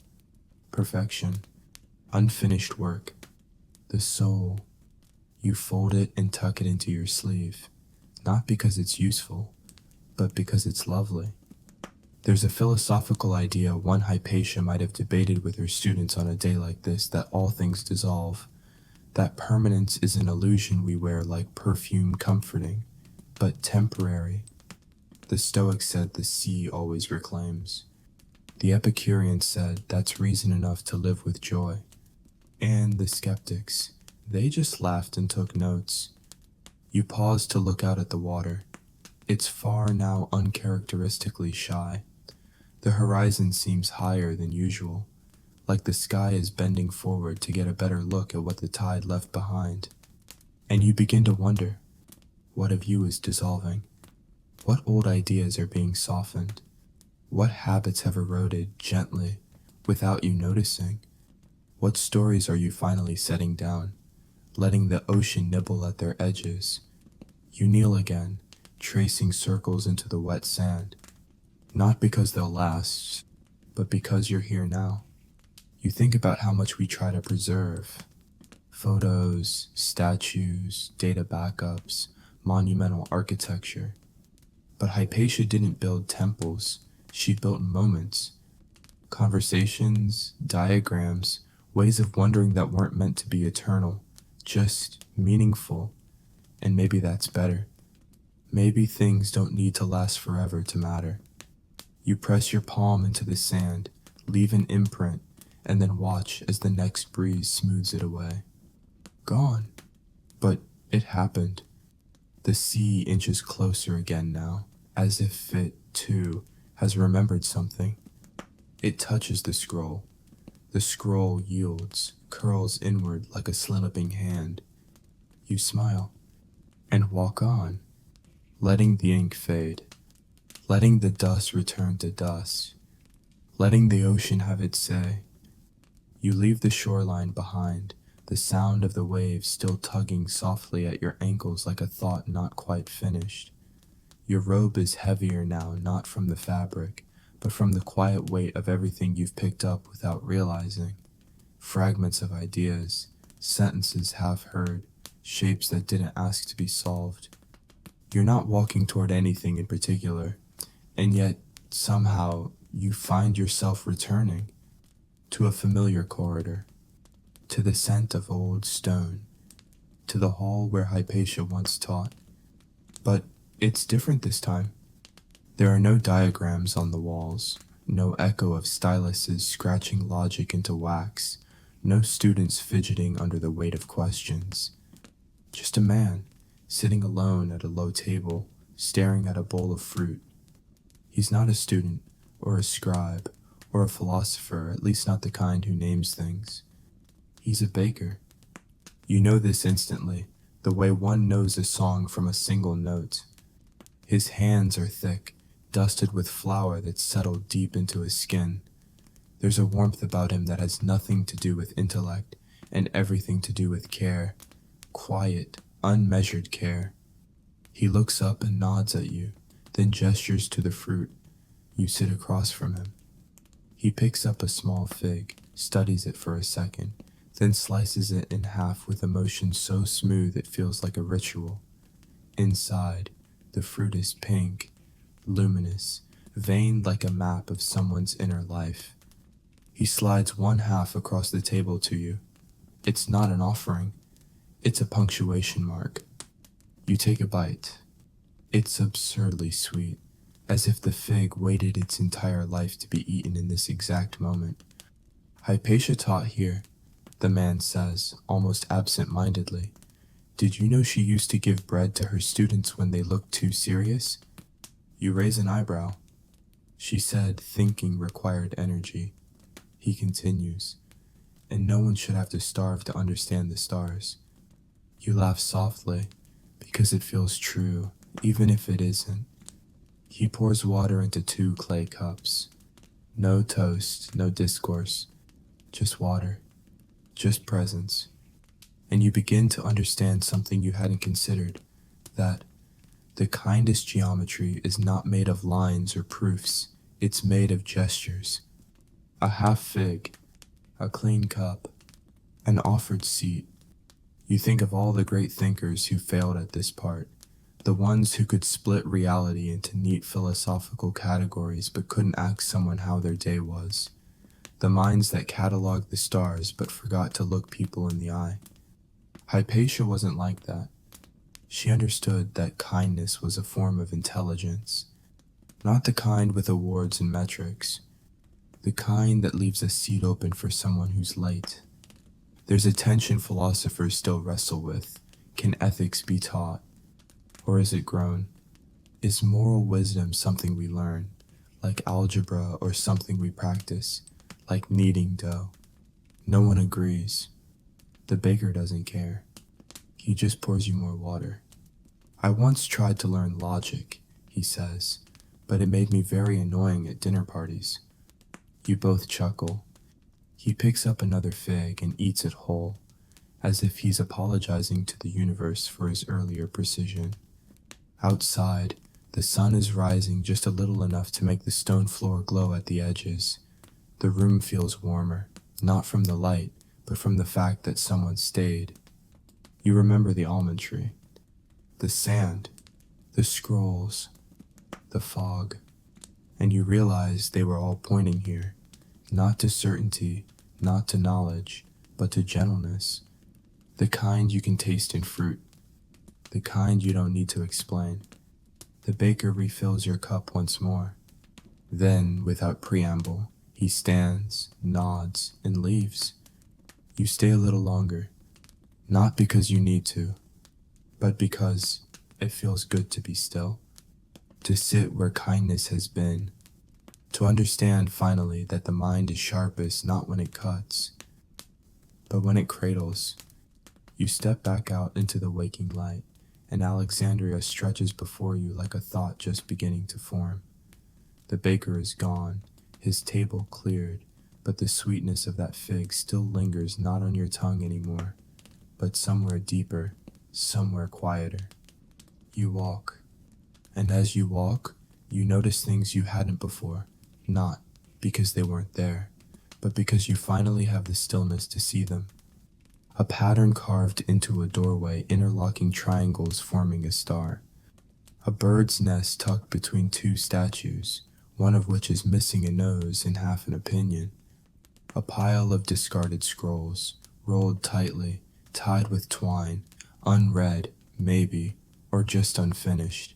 Perfection, unfinished work, the soul. You fold it and tuck it into your sleeve, not because it's useful, but because it's lovely. There's a philosophical idea one Hypatia might have debated with her students on a day like this, that all things dissolve, that permanence is an illusion we wear like perfume comforting, but temporary. The Stoics said the sea always reclaims. The Epicureans said that's reason enough to live with joy. And the skeptics, they just laughed and took notes. You pause to look out at the water. It's far now, uncharacteristically shy. The horizon seems higher than usual, like the sky is bending forward to get a better look at what the tide left behind. And you begin to wonder, what of you is dissolving? What old ideas are being softened? What habits have eroded gently, without you noticing? What stories are you finally setting down, letting the ocean nibble at their edges? You kneel again, tracing circles into the wet sand, not because they'll last, but because you're here now. You think about how much we try to preserve. Photos, statues, data backups, monumental architecture. But Hypatia didn't build temples, she built moments. Conversations, diagrams, ways of wondering that weren't meant to be eternal, just meaningful. And maybe that's better. Maybe things don't need to last forever to matter. You press your palm into the sand, leave an imprint, and then watch as the next breeze smooths it away. Gone. But it happened. The sea inches closer again now, as if it, too, has remembered something. It touches the scroll. The scroll yields, curls inward like a slipping hand. You smile, and walk on, letting the ink fade, letting the dust return to dust, letting the ocean have its say. You leave the shoreline behind, the sound of the waves still tugging softly at your ankles like a thought not quite finished. Your robe is heavier now, not from the fabric, but from the quiet weight of everything you've picked up without realizing. Fragments of ideas, sentences half heard, shapes that didn't ask to be solved. You're not walking toward anything in particular, and yet, somehow, you find yourself returning to a familiar corridor, to the scent of old stone, to the hall where Hypatia once taught. But it's different this time. There are no diagrams on the walls, no echo of styluses scratching logic into wax, no students fidgeting under the weight of questions. Just a man, sitting alone at a low table, staring at a bowl of fruit. He's not a student, or a scribe, or a philosopher, at least not the kind who names things. He's a baker. You know this instantly, the way one knows a song from a single note. His hands are thick, dusted with flour that's settled deep into his skin. There's a warmth about him that has nothing to do with intellect and everything to do with care. Quiet, unmeasured care. He looks up and nods at you, then gestures to the fruit. You sit across from him. He picks up a small fig, studies it for a second, then slices it in half with a motion so smooth it feels like a ritual. Inside, the fruit is pink, luminous, veined like a map of someone's inner life. He slides one half across the table to you. It's not an offering. It's a punctuation mark. You take a bite. It's absurdly sweet, as if the fig waited its entire life to be eaten in this exact moment. Hypatia taught here, the man says, almost absent-mindedly. Did you know she used to give bread to her students when they looked too serious? You raise an eyebrow. She said thinking required energy. He continues, and no one should have to starve to understand the stars. You laugh softly, because it feels true, even if it isn't. He pours water into 2 clay cups. No toast, no discourse, just water, just presence. And you begin to understand something you hadn't considered, that the kindest geometry is not made of lines or proofs, it's made of gestures. A half fig, a clean cup, an offered seat. You think of all the great thinkers who failed at this part, The ones who could split reality into neat philosophical categories but couldn't ask someone how their day was. The minds that cataloged the stars but forgot to look people in the eye. Hypatia wasn't like that. She understood that kindness was a form of intelligence, not the kind with awards and metrics, the kind that leaves a seat open for someone who's late. There's a tension philosophers still wrestle with. Can ethics be taught? Or is it grown? Is moral wisdom something we learn, like algebra, or something we practice, like kneading dough? No one agrees. The baker doesn't care. He just pours you more water. I once tried to learn logic, he says, but it made me very annoying at dinner parties. You both chuckle. He picks up another fig and eats it whole, as if he's apologizing to the universe for his earlier precision. Outside, the sun is rising just a little enough to make the stone floor glow at the edges. The room feels warmer, not from the light, but from the fact that someone stayed. You remember the almond tree, the sand, the scrolls, the fog, and you realize they were all pointing here, not to certainty, not to knowledge, but to gentleness, the kind you can taste in fruit, the kind you don't need to explain. The baker refills your cup once more. Then, without preamble, he stands, nods, and leaves. You stay a little longer, not because you need to, but because it feels good to be still, to sit where kindness has been, to understand finally that the mind is sharpest not when it cuts, but when it cradles. You step back out into the waking light, and Alexandria stretches before you like a thought just beginning to form. The baker is gone, his table cleared, but the sweetness of that fig still lingers not on your tongue anymore, but somewhere deeper, somewhere quieter. You walk, and as you walk, you notice things you hadn't before, not because they weren't there, but because you finally have the stillness to see them. A pattern carved into a doorway, interlocking triangles forming a star. A bird's nest tucked between two statues, one of which is missing a nose and half an opinion. A pile of discarded scrolls, rolled tightly, tied with twine, unread, maybe, or just unfinished.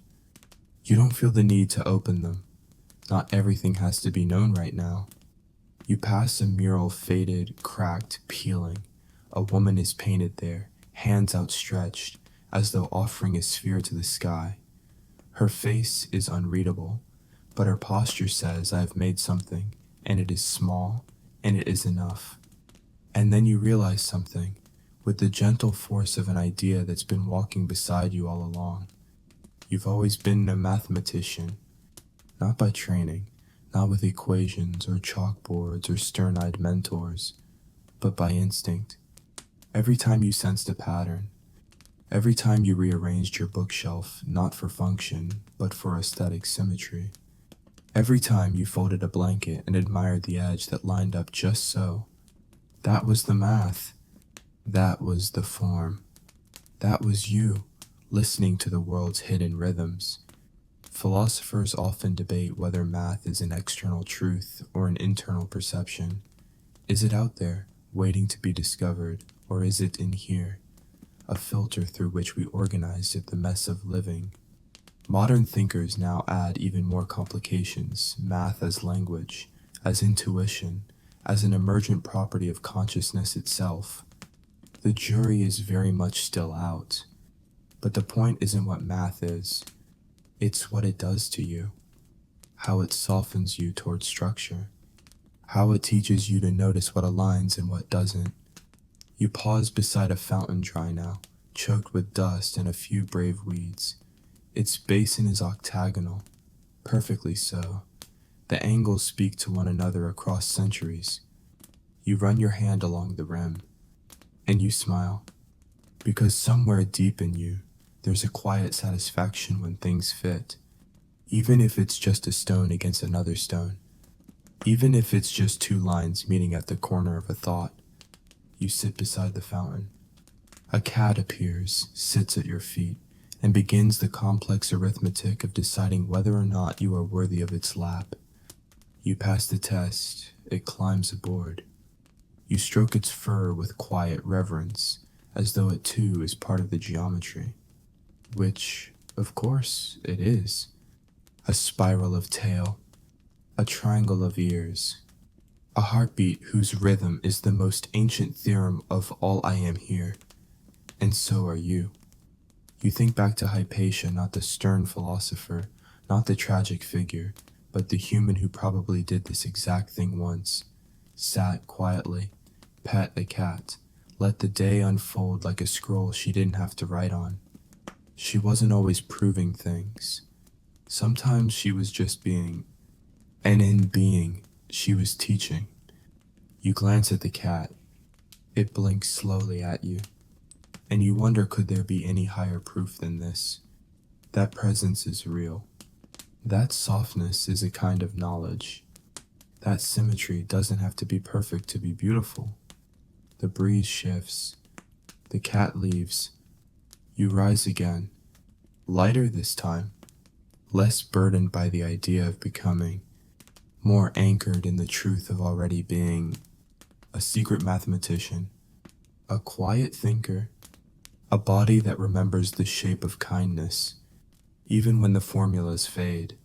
You don't feel the need to open them. Not everything has to be known right now. You pass a mural faded, cracked, peeling. A woman is painted there, hands outstretched, as though offering a sphere to the sky. Her face is unreadable, but her posture says, I have made something, and it is small, and it is enough. And then you realize something, with the gentle force of an idea that's been walking beside you all along. You've always been a mathematician, not by training, not with equations or chalkboards or stern-eyed mentors, but by instinct. Every time you sensed a pattern, every time you rearranged your bookshelf, not for function, but for aesthetic symmetry, every time you folded a blanket and admired the edge that lined up just so, that was the math. That was the form. That was you, listening to the world's hidden rhythms. Philosophers often debate whether math is an external truth or an internal perception. Is it out there, waiting to be discovered, or is it in here, a filter through which we organize the mess of living? Modern thinkers now add even more complications, math as language, as intuition, as an emergent property of consciousness itself. The jury is very much still out, but the point isn't what math is, it's what it does to you, how it softens you towards structure, how it teaches you to notice what aligns and what doesn't. You pause beside a fountain dry now, choked with dust and a few brave weeds. Its basin is octagonal, perfectly so. The angles speak to one another across centuries. You run your hand along the rim, and you smile, because somewhere deep in you, there's a quiet satisfaction when things fit, even if it's just a stone against another stone, even if it's just two lines meeting at the corner of a thought. You sit beside the fountain. A cat appears, sits at your feet, and begins the complex arithmetic of deciding whether or not you are worthy of its lap. You pass the test, it climbs aboard. You stroke its fur with quiet reverence, as though it too is part of the geometry. Which, of course, it is. A spiral of tail, a triangle of ears, a heartbeat whose rhythm is the most ancient theorem of all I am here. And so are you. You think back to Hypatia, not the stern philosopher, not the tragic figure, but the human who probably did this exact thing once. Sat quietly, pet a cat, let the day unfold like a scroll she didn't have to write on. She wasn't always proving things. Sometimes she was just being, and in being, she was teaching. You glance at the cat. It blinks slowly at you, and you wonder, could there be any higher proof than this? That presence is real. That softness is a kind of knowledge. That symmetry doesn't have to be perfect to be beautiful. The breeze shifts. The cat leaves. You rise again, lighter this time, less burdened by the idea of becoming, more anchored in the truth of already being. A secret mathematician, a quiet thinker, a body that remembers the shape of kindness, even when the formulas fade.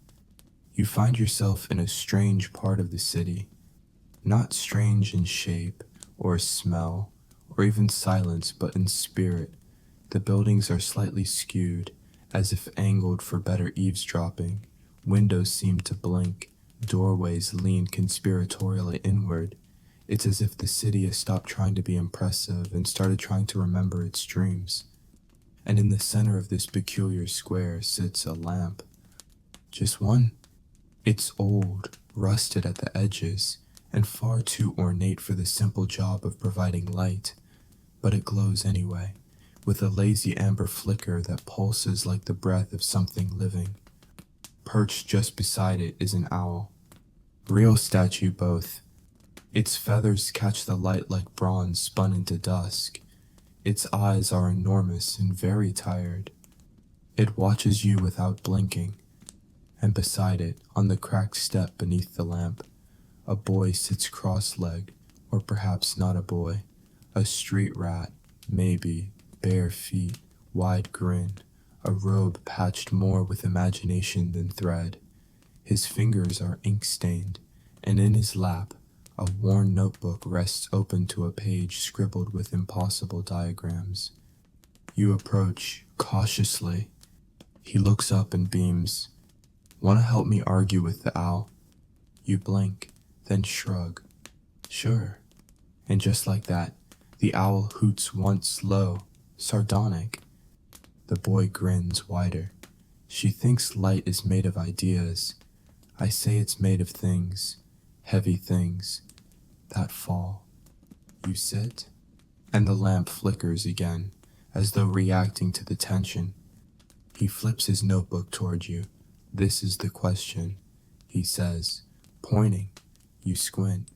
You find yourself in a strange part of the city, not strange in shape or smell or even silence, but in spirit. The buildings are slightly skewed, as if angled for better eavesdropping. Windows seem to blink, doorways lean conspiratorially inward. It's as if the city has stopped trying to be impressive and started trying to remember its dreams. And in the center of this peculiar square sits a lamp. Just one. It's old, rusted at the edges, and far too ornate for the simple job of providing light. But it glows anyway, with a lazy amber flicker that pulses like the breath of something living. Perched just beside it is an owl. Real statue both. Its feathers catch the light like bronze spun into dusk. Its eyes are enormous and very tired. It watches you without blinking. And beside it, on the cracked step beneath the lamp, a boy sits cross-legged, or perhaps not a boy. A street rat, maybe, bare feet, wide grin, a robe patched more with imagination than thread. His fingers are ink-stained, and in his lap, a worn notebook rests open to a page scribbled with impossible diagrams. You approach, cautiously. He looks up and beams. "Want to help me argue with the owl?" You blink, then shrug. "Sure." And just like that, the owl hoots once low, sardonic. The boy grins wider. She thinks light is made of ideas. I say it's made of things, heavy things, that fall. You sit, and the lamp flickers again, as though reacting to the tension. He flips his notebook toward you. "This is the question," he says, pointing. You squint.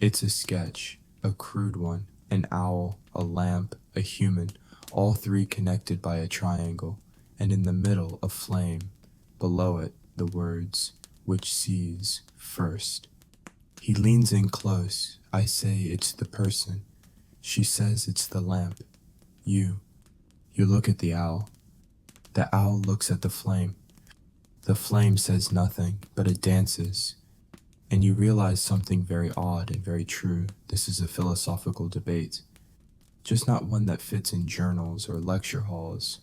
It's a sketch, a crude one, an owl, a lamp, a human, all three connected by a triangle, and in the middle a flame. Below it, the words, "which sees first." He leans in close. I say it's the person. She says it's the lamp. You look at the owl. The owl looks at the flame. The flame says nothing, but it dances. And you realize something very odd and very true. This is a philosophical debate. Just not one that fits in journals or lecture halls.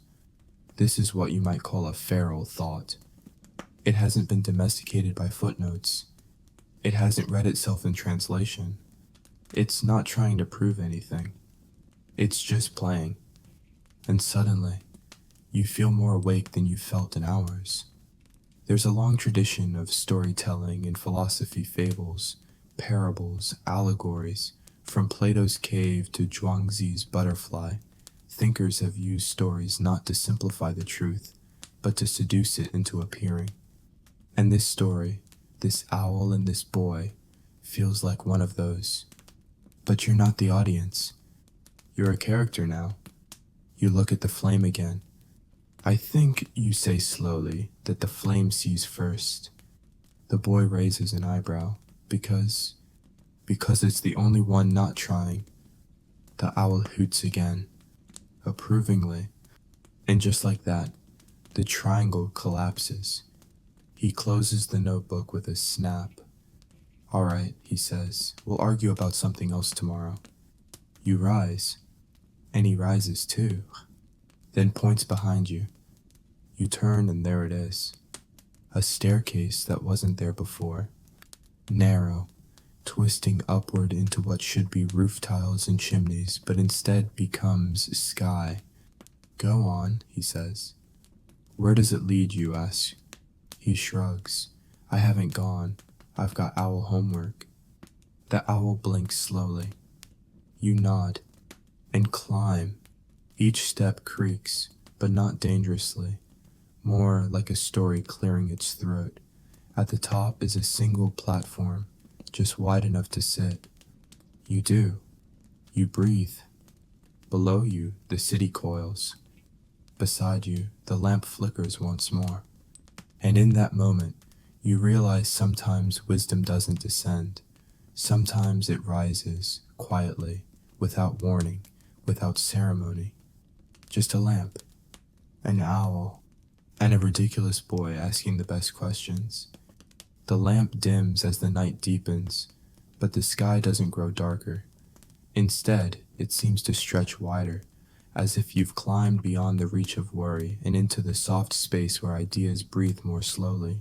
This is what you might call a feral thought. It hasn't been domesticated by footnotes. It hasn't read itself in translation. It's not trying to prove anything. It's just playing. And suddenly, you feel more awake than you felt in hours. There's a long tradition of storytelling and philosophy fables, parables, allegories. From Plato's cave to Zhuangzi's butterfly, thinkers have used stories not to simplify the truth, but to seduce it into appearing. And this story, this owl and this boy, feels like one of those. But you're not the audience. You're a character now. You look at the flame again. I think you say slowly that the flame sees first. The boy raises an eyebrow. Because it's the only one not trying. The owl hoots again, approvingly, and just like that, the triangle collapses. He closes the notebook with a snap. All right, he says, we'll argue about something else tomorrow. You rise, and he rises too, then points behind you. You turn and there it is. A staircase that wasn't there before. Narrow, twisting upward into what should be roof tiles and chimneys, but instead becomes sky. Go on, he says. Where does it lead, you ask? He shrugs. I haven't gone. I've got owl homework. The owl blinks slowly. You nod and climb. Each step creaks, but not dangerously. More like a story clearing its throat. At the top is a single platform, just wide enough to sit. You do. You breathe. Below you, the city coils. Beside you, the lamp flickers once more. And in that moment, you realize sometimes wisdom doesn't descend. Sometimes it rises, quietly, without warning, without ceremony. Just a lamp, an owl, and a ridiculous boy asking the best questions. The lamp dims as the night deepens, but the sky doesn't grow darker. Instead, it seems to stretch wider, as if you've climbed beyond the reach of worry and into the soft space where ideas breathe more slowly.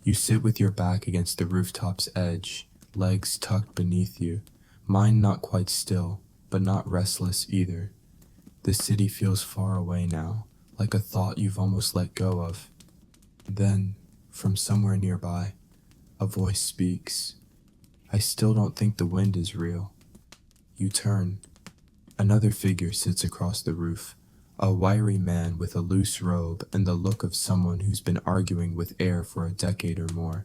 You sit with your back against the rooftop's edge, legs tucked beneath you, mind not quite still, but not restless either. The city feels far away now, like a thought you've almost let go of. Then, from somewhere nearby, a voice speaks. I still don't think the wind is real. You turn. Another figure sits across the roof, a wiry man with a loose robe and the look of someone who's been arguing with air for a decade or more.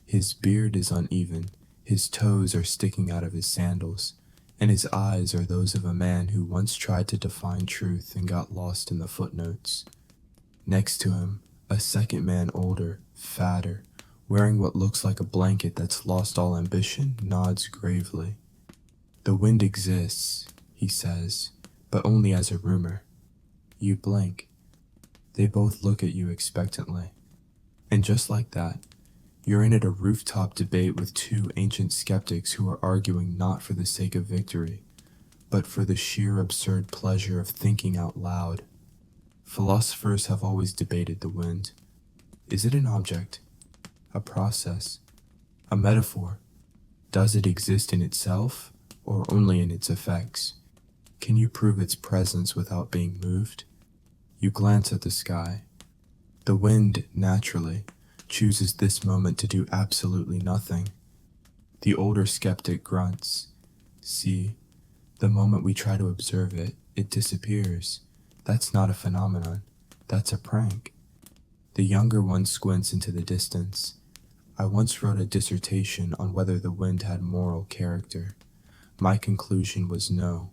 His beard is uneven, his toes are sticking out of his sandals, and his eyes are those of a man who once tried to define truth and got lost in the footnotes. Next to him, a second man older, fatter, wearing what looks like a blanket that's lost all ambition, nods gravely. The wind exists, he says, but only as a rumor. You blink. They both look at you expectantly. And just like that, you're in at a rooftop debate with two ancient skeptics who are arguing not for the sake of victory, but for the sheer absurd pleasure of thinking out loud. Philosophers have always debated the wind. Is it an object? A process? A metaphor? Does it exist in itself, or only in its effects? Can you prove its presence without being moved? You glance at the sky. The wind, naturally, chooses this moment to do absolutely nothing. The older skeptic grunts. See, the moment we try to observe it, it disappears. That's not a phenomenon. That's a prank. The younger one squints into the distance. I once wrote a dissertation on whether the wind had moral character. My conclusion was no,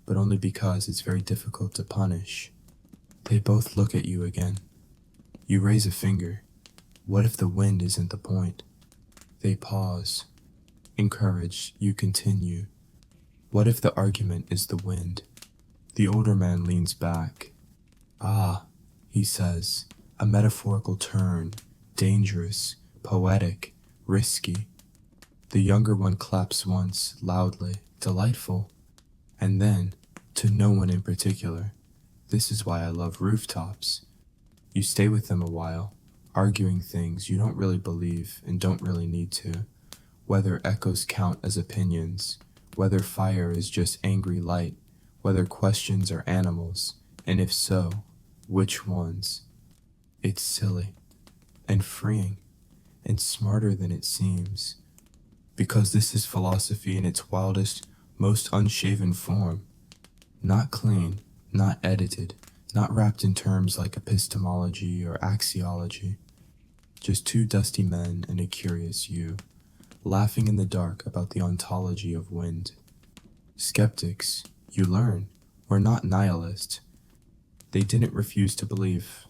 but only because it's very difficult to punish. They both look at you again. You raise a finger. What if the wind isn't the point? They pause. Encouraged, you continue. What if the argument is the wind? The older man leans back. Ah, he says, a metaphorical turn, dangerous, poetic, risky. The younger one claps once, loudly, delightful. And then, to no one in particular, this is why I love rooftops. You stay with them a while, arguing things you don't really believe and don't really need to, whether echoes count as opinions, whether fire is just angry light, whether questions are animals, and if so, which ones. It's silly, and freeing, and smarter than it seems, because this is philosophy in its wildest, most unshaven form. Not clean, not edited, not wrapped in terms like epistemology or axiology. Just two dusty men and a curious you, laughing in the dark about the ontology of wind. Skeptics, you learn, we're not nihilists. They didn't refuse to believe.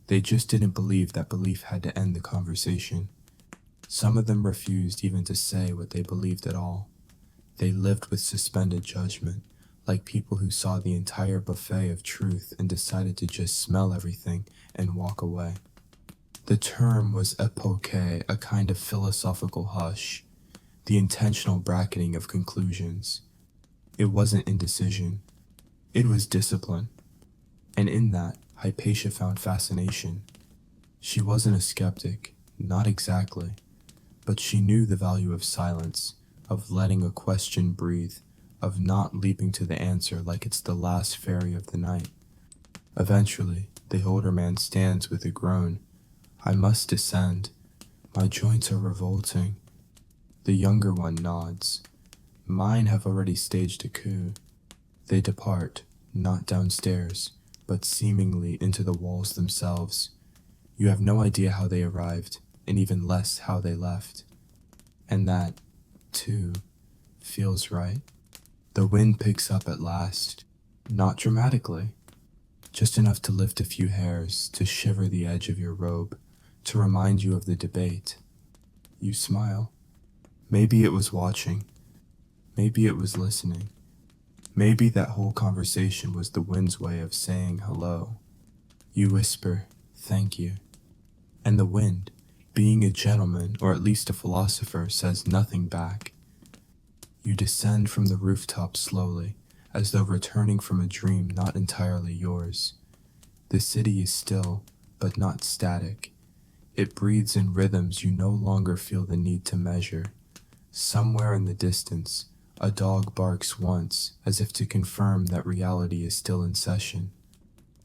They just didn't believe that belief had to end the conversation. Some of them refused even to say what they believed at all. They lived with suspended judgment, like people who saw the entire buffet of truth and decided to just smell everything and walk away. The term was epoche, a kind of philosophical hush, the intentional bracketing of conclusions. It wasn't indecision, it was discipline. And in that, Hypatia found fascination. She wasn't a skeptic, not exactly, but she knew the value of silence, of letting a question breathe, of not leaping to the answer like it's the last fairy of the night. Eventually, the older man stands with a groan. I must descend. My joints are revolting. The younger one nods. Mine have already staged a coup. They depart, not downstairs, but seemingly into the walls themselves. You have no idea how they arrived, and even less how they left. And that, too, feels right. The wind picks up at last, not dramatically, just enough to lift a few hairs, to shiver the edge of your robe, to remind you of the debate. You smile. Maybe it was watching. Maybe it was listening. Maybe that whole conversation was the wind's way of saying hello. You whisper, thank you. And the wind, being a gentleman or at least a philosopher, says nothing back. You descend from the rooftop slowly, as though returning from a dream not entirely yours. The city is still, but not static. It breathes in rhythms you no longer feel the need to measure. Somewhere in the distance, a dog barks once, as if to confirm that reality is still in session.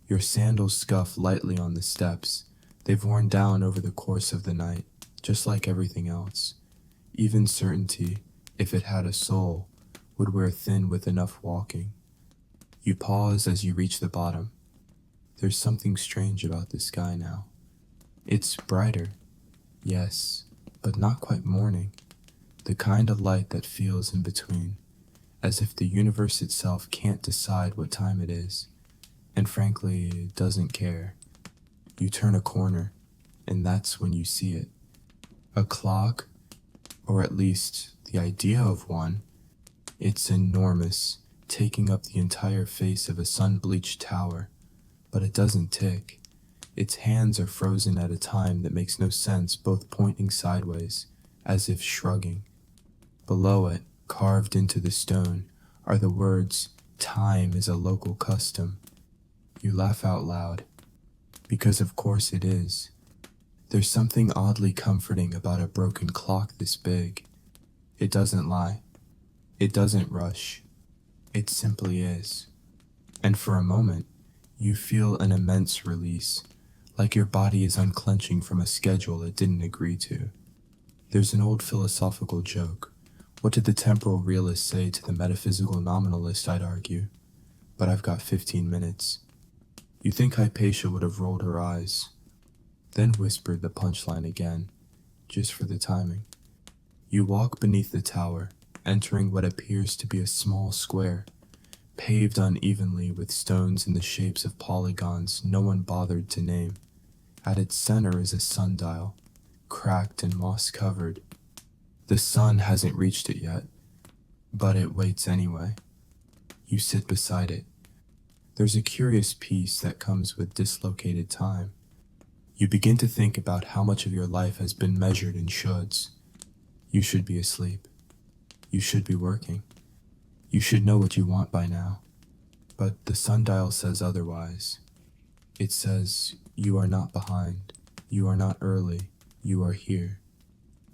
Your sandals scuff lightly on the steps. They've worn down over the course of the night, just like everything else. Even certainty, if it had a soul, would wear thin with enough walking. You pause as you reach the bottom. There's something strange about the sky now. It's brighter, yes, but not quite morning. The kind of light that feels in between, as if the universe itself can't decide what time it is, and frankly, it doesn't care. You turn a corner, and that's when you see it. A clock, or at least the idea of one. It's enormous, taking up the entire face of a sun-bleached tower, but it doesn't tick. Its hands are frozen at a time that makes no sense, both pointing sideways, as if shrugging. Below it, carved into the stone, are the words, "Time is a local custom." You laugh out loud, because of course it is. There's something oddly comforting about a broken clock this big. It doesn't lie. It doesn't rush. It simply is. And for a moment, you feel an immense release, like your body is unclenching from a schedule it didn't agree to. There's an old philosophical joke. What did the temporal realist say to the metaphysical nominalist, I'd argue? But I've got 15 minutes. You think Hypatia would have rolled her eyes, then whispered the punchline again, just for the timing. You walk beneath the tower, entering what appears to be a small square, paved unevenly with stones in the shapes of polygons no one bothered to name. At its center is a sundial, cracked and moss-covered. The sun hasn't reached it yet, but it waits anyway. You sit beside it. There's a curious peace that comes with dislocated time. You begin to think about how much of your life has been measured in shoulds. You should be asleep. You should be working. You should know what you want by now. But the sundial says otherwise. It says, you are not behind. You are not early. You are here.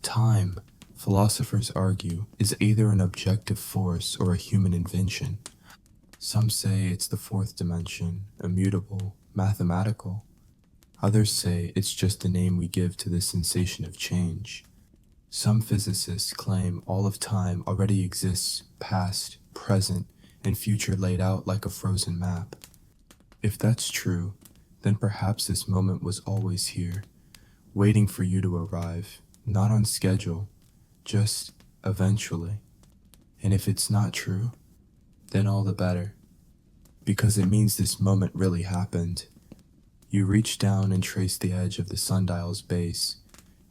Time, philosophers argue, is either an objective force or a human invention. Some say it's the fourth dimension, immutable, mathematical. Others say it's just the name we give to the sensation of change. Some physicists claim all of time already exists, past, present, and future laid out like a frozen map. If that's true, then perhaps this moment was always here, waiting for you to arrive, not on schedule, just eventually. And if it's not true, then all the better. because it means this moment really happened. You reach down and trace the edge of the sundial's base.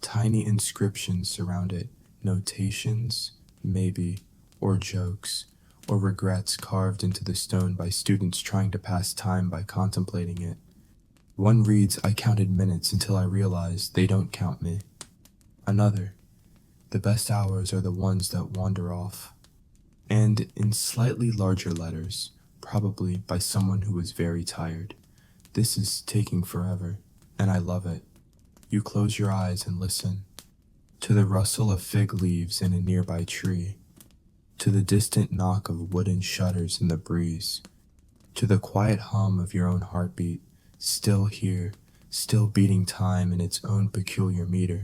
Tiny inscriptions surround it, notations, maybe, or jokes, or regrets carved into the stone by students trying to pass time by contemplating it. One reads, "I counted minutes until I realized they don't count me." Another, "The best hours are the ones that wander off." And in slightly larger letters, probably by someone who was very tired, "This is taking forever, and I love it." You close your eyes and listen to the rustle of fig leaves in a nearby tree, to the distant knock of wooden shutters in the breeze, to the quiet hum of your own heartbeat, still here, still beating time in its own peculiar meter.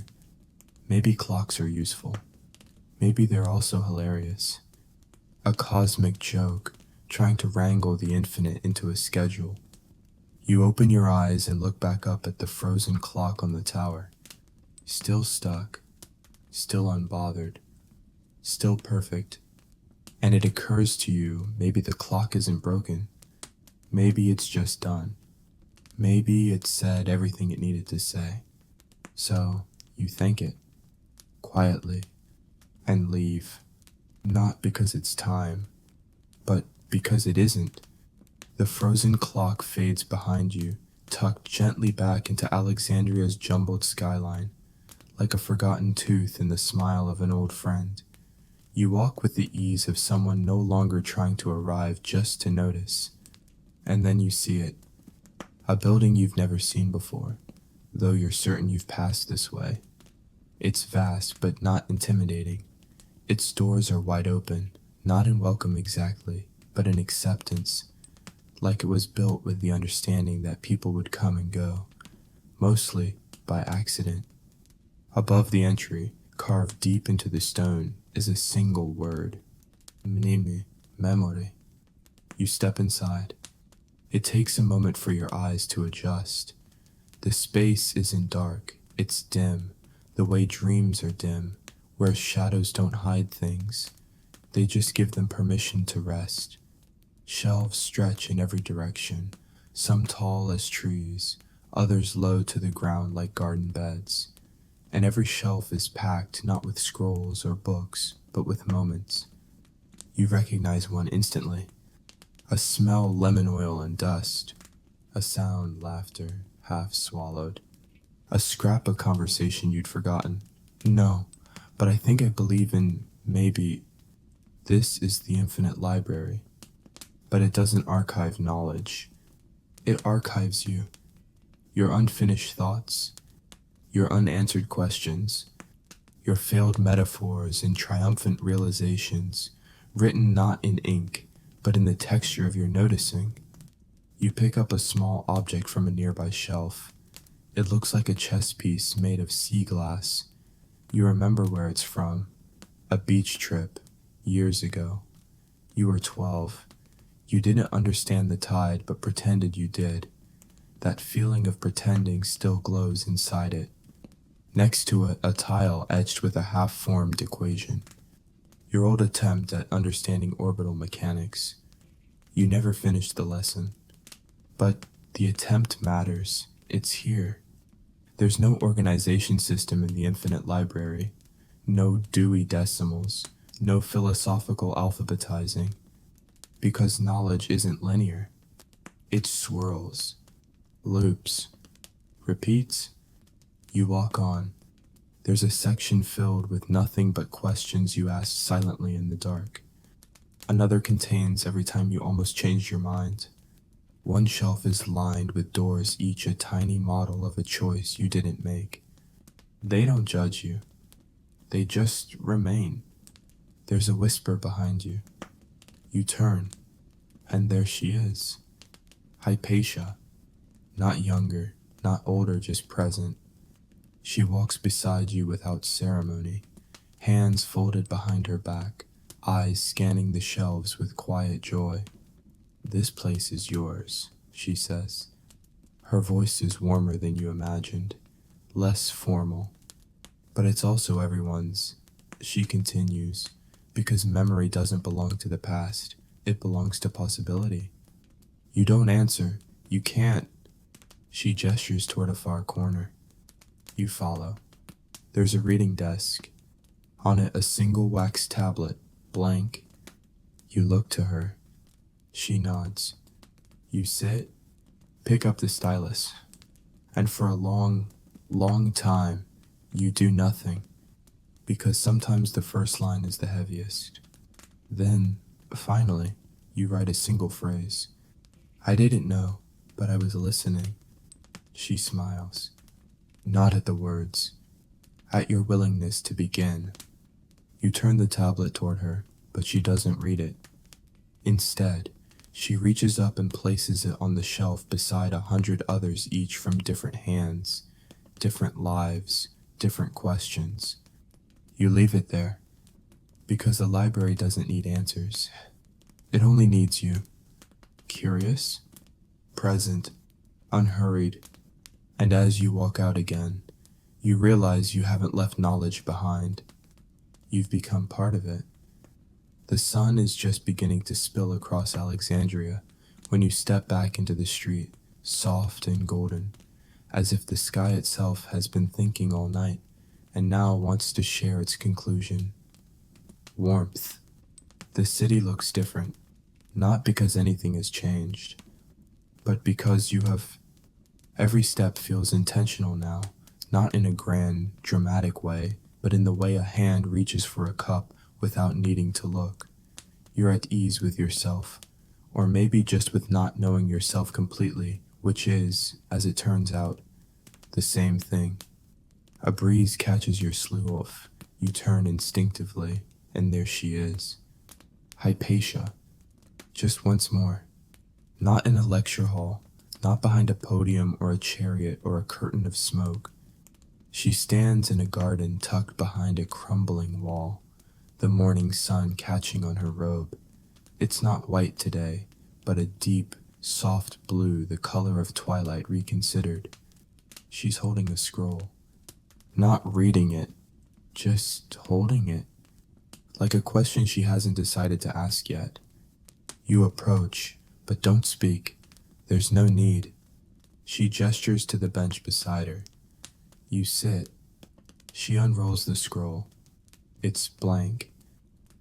Maybe clocks are useful. Maybe they're also hilarious. A cosmic joke, trying to wrangle the infinite into a schedule. You open your eyes and look back up at the frozen clock on the tower. Still stuck, still unbothered, still perfect. And it occurs to you, maybe the clock isn't broken. Maybe it's just done. Maybe it said everything it needed to say. So you thank it, quietly, and leave. Not because it's time, but because it isn't. The frozen clock fades behind you, tucked gently back into Alexandria's jumbled skyline, like a forgotten tooth in the smile of an old friend. You walk with the ease of someone no longer trying to arrive just to notice. And then you see it. A building you've never seen before, though you're certain you've passed this way. It's vast, but not intimidating. Its doors are wide open, not in welcome exactly, but in acceptance, like it was built with the understanding that people would come and go, mostly by accident. Above the entry, carved deep into the stone, is a single word, mneme, memory. You step inside. It takes a moment for your eyes to adjust. The space isn't dark, it's dim, the way dreams are dim, where shadows don't hide things. They just give them permission to rest. Shelves stretch in every direction, some tall as trees, others low to the ground like garden beds. And every shelf is packed not with scrolls or books, but with moments. You recognize one instantly. A smell, lemon oil and dust. A sound, laughter, half swallowed. A scrap of conversation you'd forgotten. No, but I think I believe in maybe. This is the infinite library. But it doesn't archive knowledge. It archives you. Your unfinished thoughts. Your unanswered questions. Your failed metaphors and triumphant realizations, written not in ink, but in the texture of your noticing. You pick up a small object from a nearby shelf. It looks like a chess piece made of sea glass. You remember where it's from. A beach trip, years ago. You were 12. You didn't understand the tide, but pretended you did. That feeling of pretending still glows inside it. Next to it, a tile etched with a half-formed equation. Your old attempt at understanding orbital mechanics. You never finished the lesson. But the attempt matters. It's here. There's no organization system in the infinite library. No Dewey Decimals. No philosophical alphabetizing. Because knowledge isn't linear. It swirls. Loops. Repeats. You walk on. There's a section filled with nothing but questions you ask silently in the dark. Another contains every time you almost changed your mind. One shelf is lined with doors, each a tiny model of a choice you didn't make. They don't judge you. They just remain. There's a whisper behind you. You turn, and there she is. Hypatia. Not younger, not older, just present. She walks beside you without ceremony, hands folded behind her back, eyes scanning the shelves with quiet joy. "This place is yours," she says. Her voice is warmer than you imagined, less formal. "But it's also everyone's," she continues, "because memory doesn't belong to the past, it belongs to possibility." You don't answer. You can't. She gestures toward a far corner. You follow. There's a reading desk. On it, a single wax tablet, blank. You look to her. She nods. You sit, pick up the stylus, and for a long, long time, you do nothing, because sometimes the first line is the heaviest. Then, finally, you write a single phrase. I didn't know, but I was listening. She smiles. Not at the words, at your willingness to begin. You turn the tablet toward her, but she doesn't read it. Instead, she reaches up and places it on the shelf beside 100 others, each from different hands, different lives, different questions. You leave it there, because the library doesn't need answers. It only needs you. Curious, present, unhurried, and as you walk out again, you realize you haven't left knowledge behind. You've become part of it. The sun is just beginning to spill across Alexandria when you step back into the street, soft and golden, as if the sky itself has been thinking all night and now wants to share its conclusion. Warmth. The city looks different, not because anything has changed, but because you have. Every step feels intentional now, not in a grand, dramatic way, but in the way a hand reaches for a cup without needing to look. You're at ease with yourself, or maybe just with not knowing yourself completely, which is, as it turns out, the same thing. A breeze catches your sleeve. You turn instinctively, and there she is. Hypatia. Just once more. Not in a lecture hall, not behind a podium or a chariot or a curtain of smoke. She stands in a garden tucked behind a crumbling wall, the morning sun catching on her robe. It's not white today, but a deep, soft blue, the color of twilight reconsidered. She's holding a scroll. Not reading it, just holding it. Like a question she hasn't decided to ask yet. You approach, but don't speak. There's no need. She gestures to the bench beside her. You sit. She unrolls the scroll. It's blank.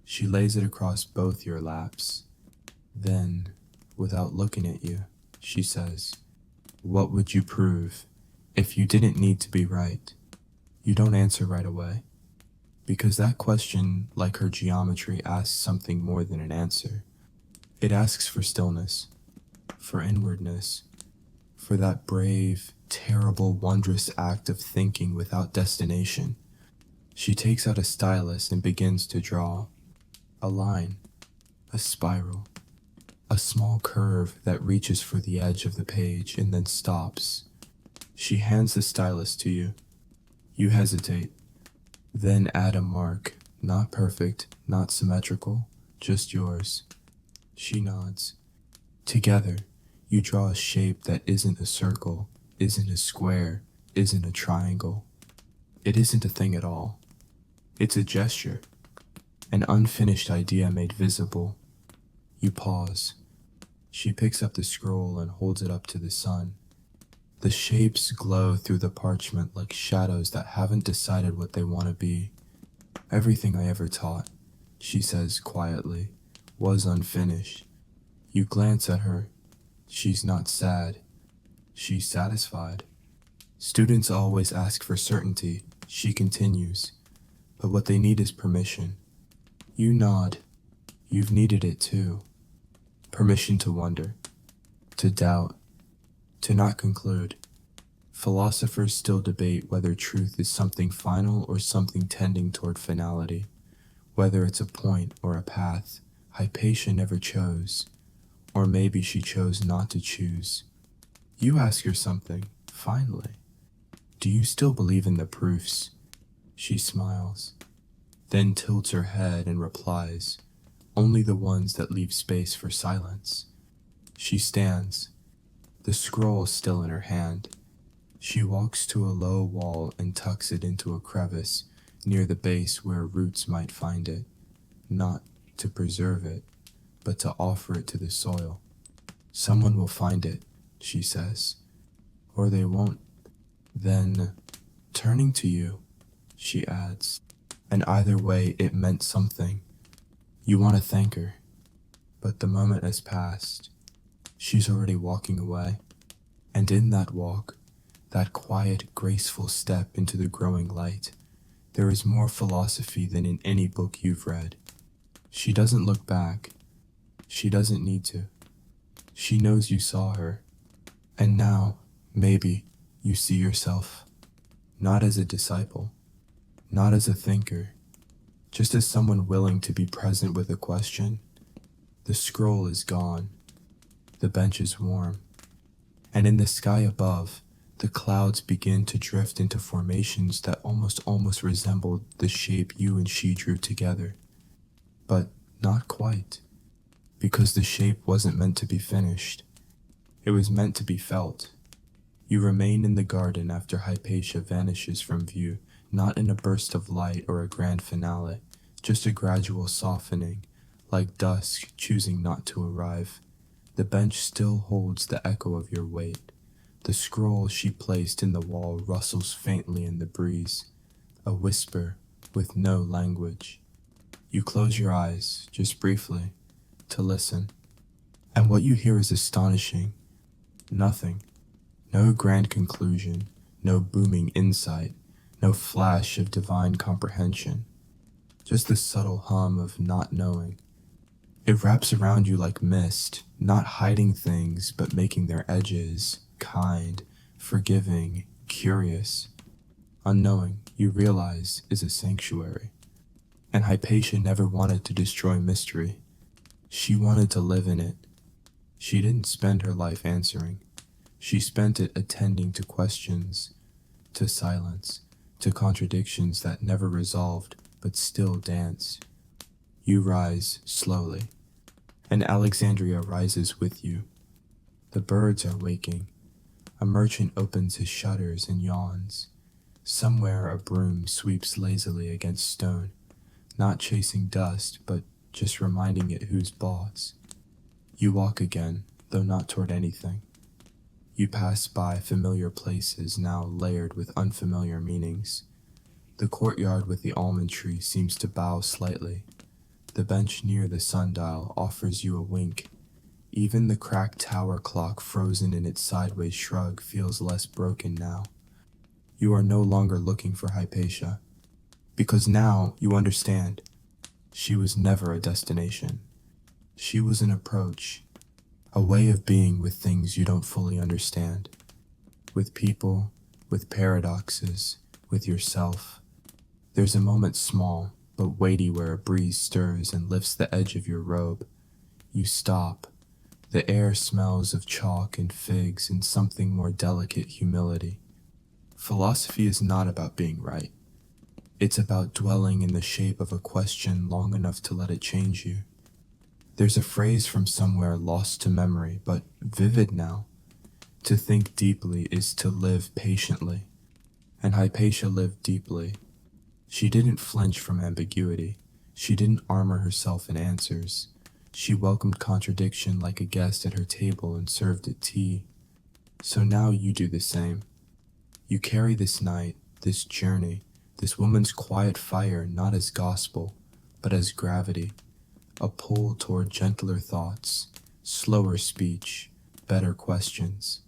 She lays it across both your laps. Then, without looking at you, she says, "What would you prove if you didn't need to be right?" You don't answer right away, because that question, like her geometry, asks something more than an answer. It asks for stillness, for inwardness, for that brave, terrible, wondrous act of thinking without destination. She takes out a stylus and begins to draw. A line, a spiral, a small curve that reaches for the edge of the page and then stops. She hands the stylus to you. You hesitate, then add a mark, not perfect, not symmetrical, just yours. She nods. Together, you draw a shape that isn't a circle, isn't a square, isn't a triangle. It isn't a thing at all. It's a gesture, an unfinished idea made visible. You pause. She picks up the scroll and holds it up to the sun. The shapes glow through the parchment like shadows that haven't decided what they want to be. Everything I ever taught, she says quietly, was unfinished. You glance at her. She's not sad. She's satisfied. Students always ask for certainty, she continues, but what they need is permission. You nod. You've needed it too. Permission to wonder, to doubt, to not conclude. Philosophers still debate whether truth is something final or something tending toward finality, whether it's a point or a path. Hypatia never chose, or maybe she chose not to choose. You ask her something, finally. Do you still believe in the proofs? She smiles, then tilts her head and replies, only the ones that leave space for silence. She stands, the scroll still in her hand. She walks to a low wall and tucks it into a crevice near the base where roots might find it, not to preserve it, but to offer it to the soil. Someone will find it, she says, or they won't. Then, turning to you, she adds, and either way it meant something. You want to thank her, but the moment has passed. She's already walking away, and in that walk, that quiet, graceful step into the growing light, there is more philosophy than in any book you've read. She doesn't look back. She doesn't need to. She knows you saw her, and now, maybe, you see yourself, not as a disciple, not as a thinker, just as someone willing to be present with a question. The scroll is gone. The bench is warm. And in the sky above, the clouds begin to drift into formations that almost resembled the shape you and she drew together. But not quite, because the shape wasn't meant to be finished. It was meant to be felt. You remain in the garden after Hypatia vanishes from view, not in a burst of light or a grand finale, just a gradual softening, like dusk choosing not to arrive. The bench still holds the echo of your weight. The scroll she placed in the wall rustles faintly in the breeze, a whisper with no language. You close your eyes, just briefly, to listen. And what you hear is astonishing. Nothing. No grand conclusion, no booming insight, no flash of divine comprehension. Just the subtle hum of not knowing. It wraps around you like mist, not hiding things, but making their edges kind, forgiving, curious. Unknowing, you realize, is a sanctuary. And Hypatia never wanted to destroy mystery. She wanted to live in it. She didn't spend her life answering. She spent it attending to questions, to silence, to contradictions that never resolved but still dance. You rise slowly, and Alexandria rises with you. The birds are waking. A merchant opens his shutters and yawns. Somewhere a broom sweeps lazily against stone, not chasing dust, but just reminding it who's boss. You walk again, though not toward anything. You pass by familiar places now layered with unfamiliar meanings. The courtyard with the almond tree seems to bow slightly. The bench near the sundial offers you a wink. Even the cracked tower clock frozen in its sideways shrug feels less broken now. You are no longer looking for Hypatia, because now you understand. She was never a destination. She was an approach, a way of being with things you don't fully understand, with people, with paradoxes, with yourself. There's a moment small, but weighty where a breeze stirs and lifts the edge of your robe. You stop. The air smells of chalk and figs and something more delicate humility. Philosophy is not about being right. It's about dwelling in the shape of a question long enough to let it change you. There's a phrase from somewhere lost to memory, but vivid now. To think deeply is to live patiently. And Hypatia lived deeply. She didn't flinch from ambiguity. She didn't armor herself in answers. She welcomed contradiction like a guest at her table and served it tea. So now you do the same. You carry this night, this journey, this woman's quiet fire not as gospel, but as gravity, a pull toward gentler thoughts, slower speech, better questions.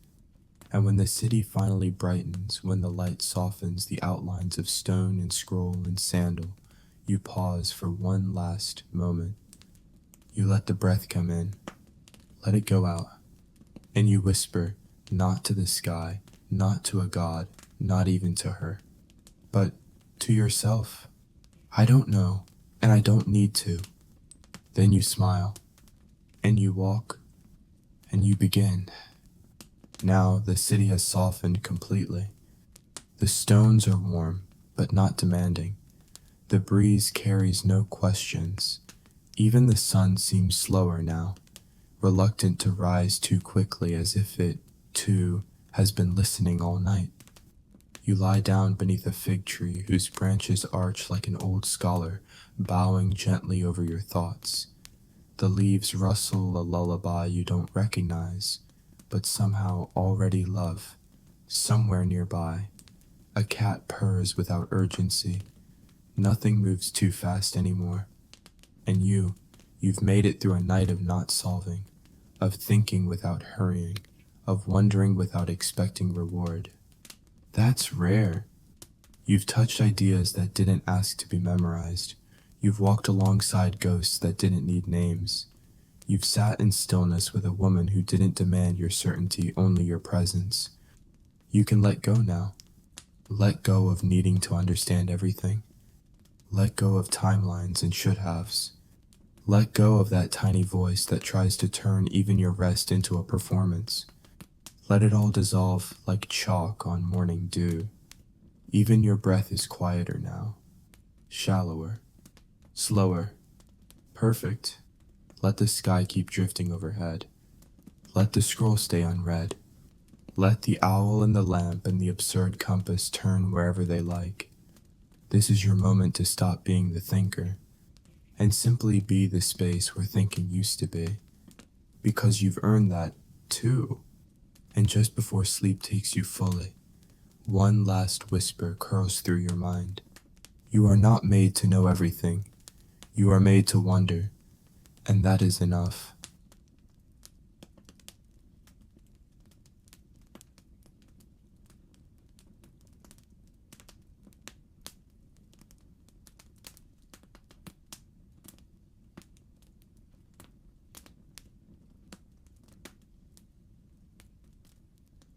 And when the city finally brightens, when the light softens the outlines of stone and scroll and sandal, you pause for one last moment. You let the breath come in, let it go out, and you whisper, not to the sky, not to a god, not even to her, but to yourself. I don't know, and I don't need to. Then you smile, and you walk, and you begin. Now the city has softened completely. The stones are warm, but not demanding. The breeze carries no questions. Even the sun seems slower now, reluctant to rise too quickly as if it, too, has been listening all night. You lie down beneath a fig tree whose branches arch like an old scholar, bowing gently over your thoughts. The leaves rustle a lullaby you don't recognize, but somehow already love. Somewhere nearby, a cat purrs without urgency. Nothing moves too fast anymore. And you've made it through a night of not solving, of thinking without hurrying, of wondering without expecting reward. That's rare. You've touched ideas that didn't ask to be memorized. You've walked alongside ghosts that didn't need names. You've sat in stillness with a woman who didn't demand your certainty, only your presence. You can let go now. Let go of needing to understand everything. Let go of timelines and should-haves. Let go of that tiny voice that tries to turn even your rest into a performance. Let it all dissolve like chalk on morning dew. Even your breath is quieter now. Shallower. Slower. Perfect. Let the sky keep drifting overhead. Let the scroll stay unread. Let the owl and the lamp and the absurd compass turn wherever they like. This is your moment to stop being the thinker and simply be the space where thinking used to be. Because you've earned that, too. And just before sleep takes you fully, one last whisper curls through your mind. You are not made to know everything. You are made to wonder, and that is enough.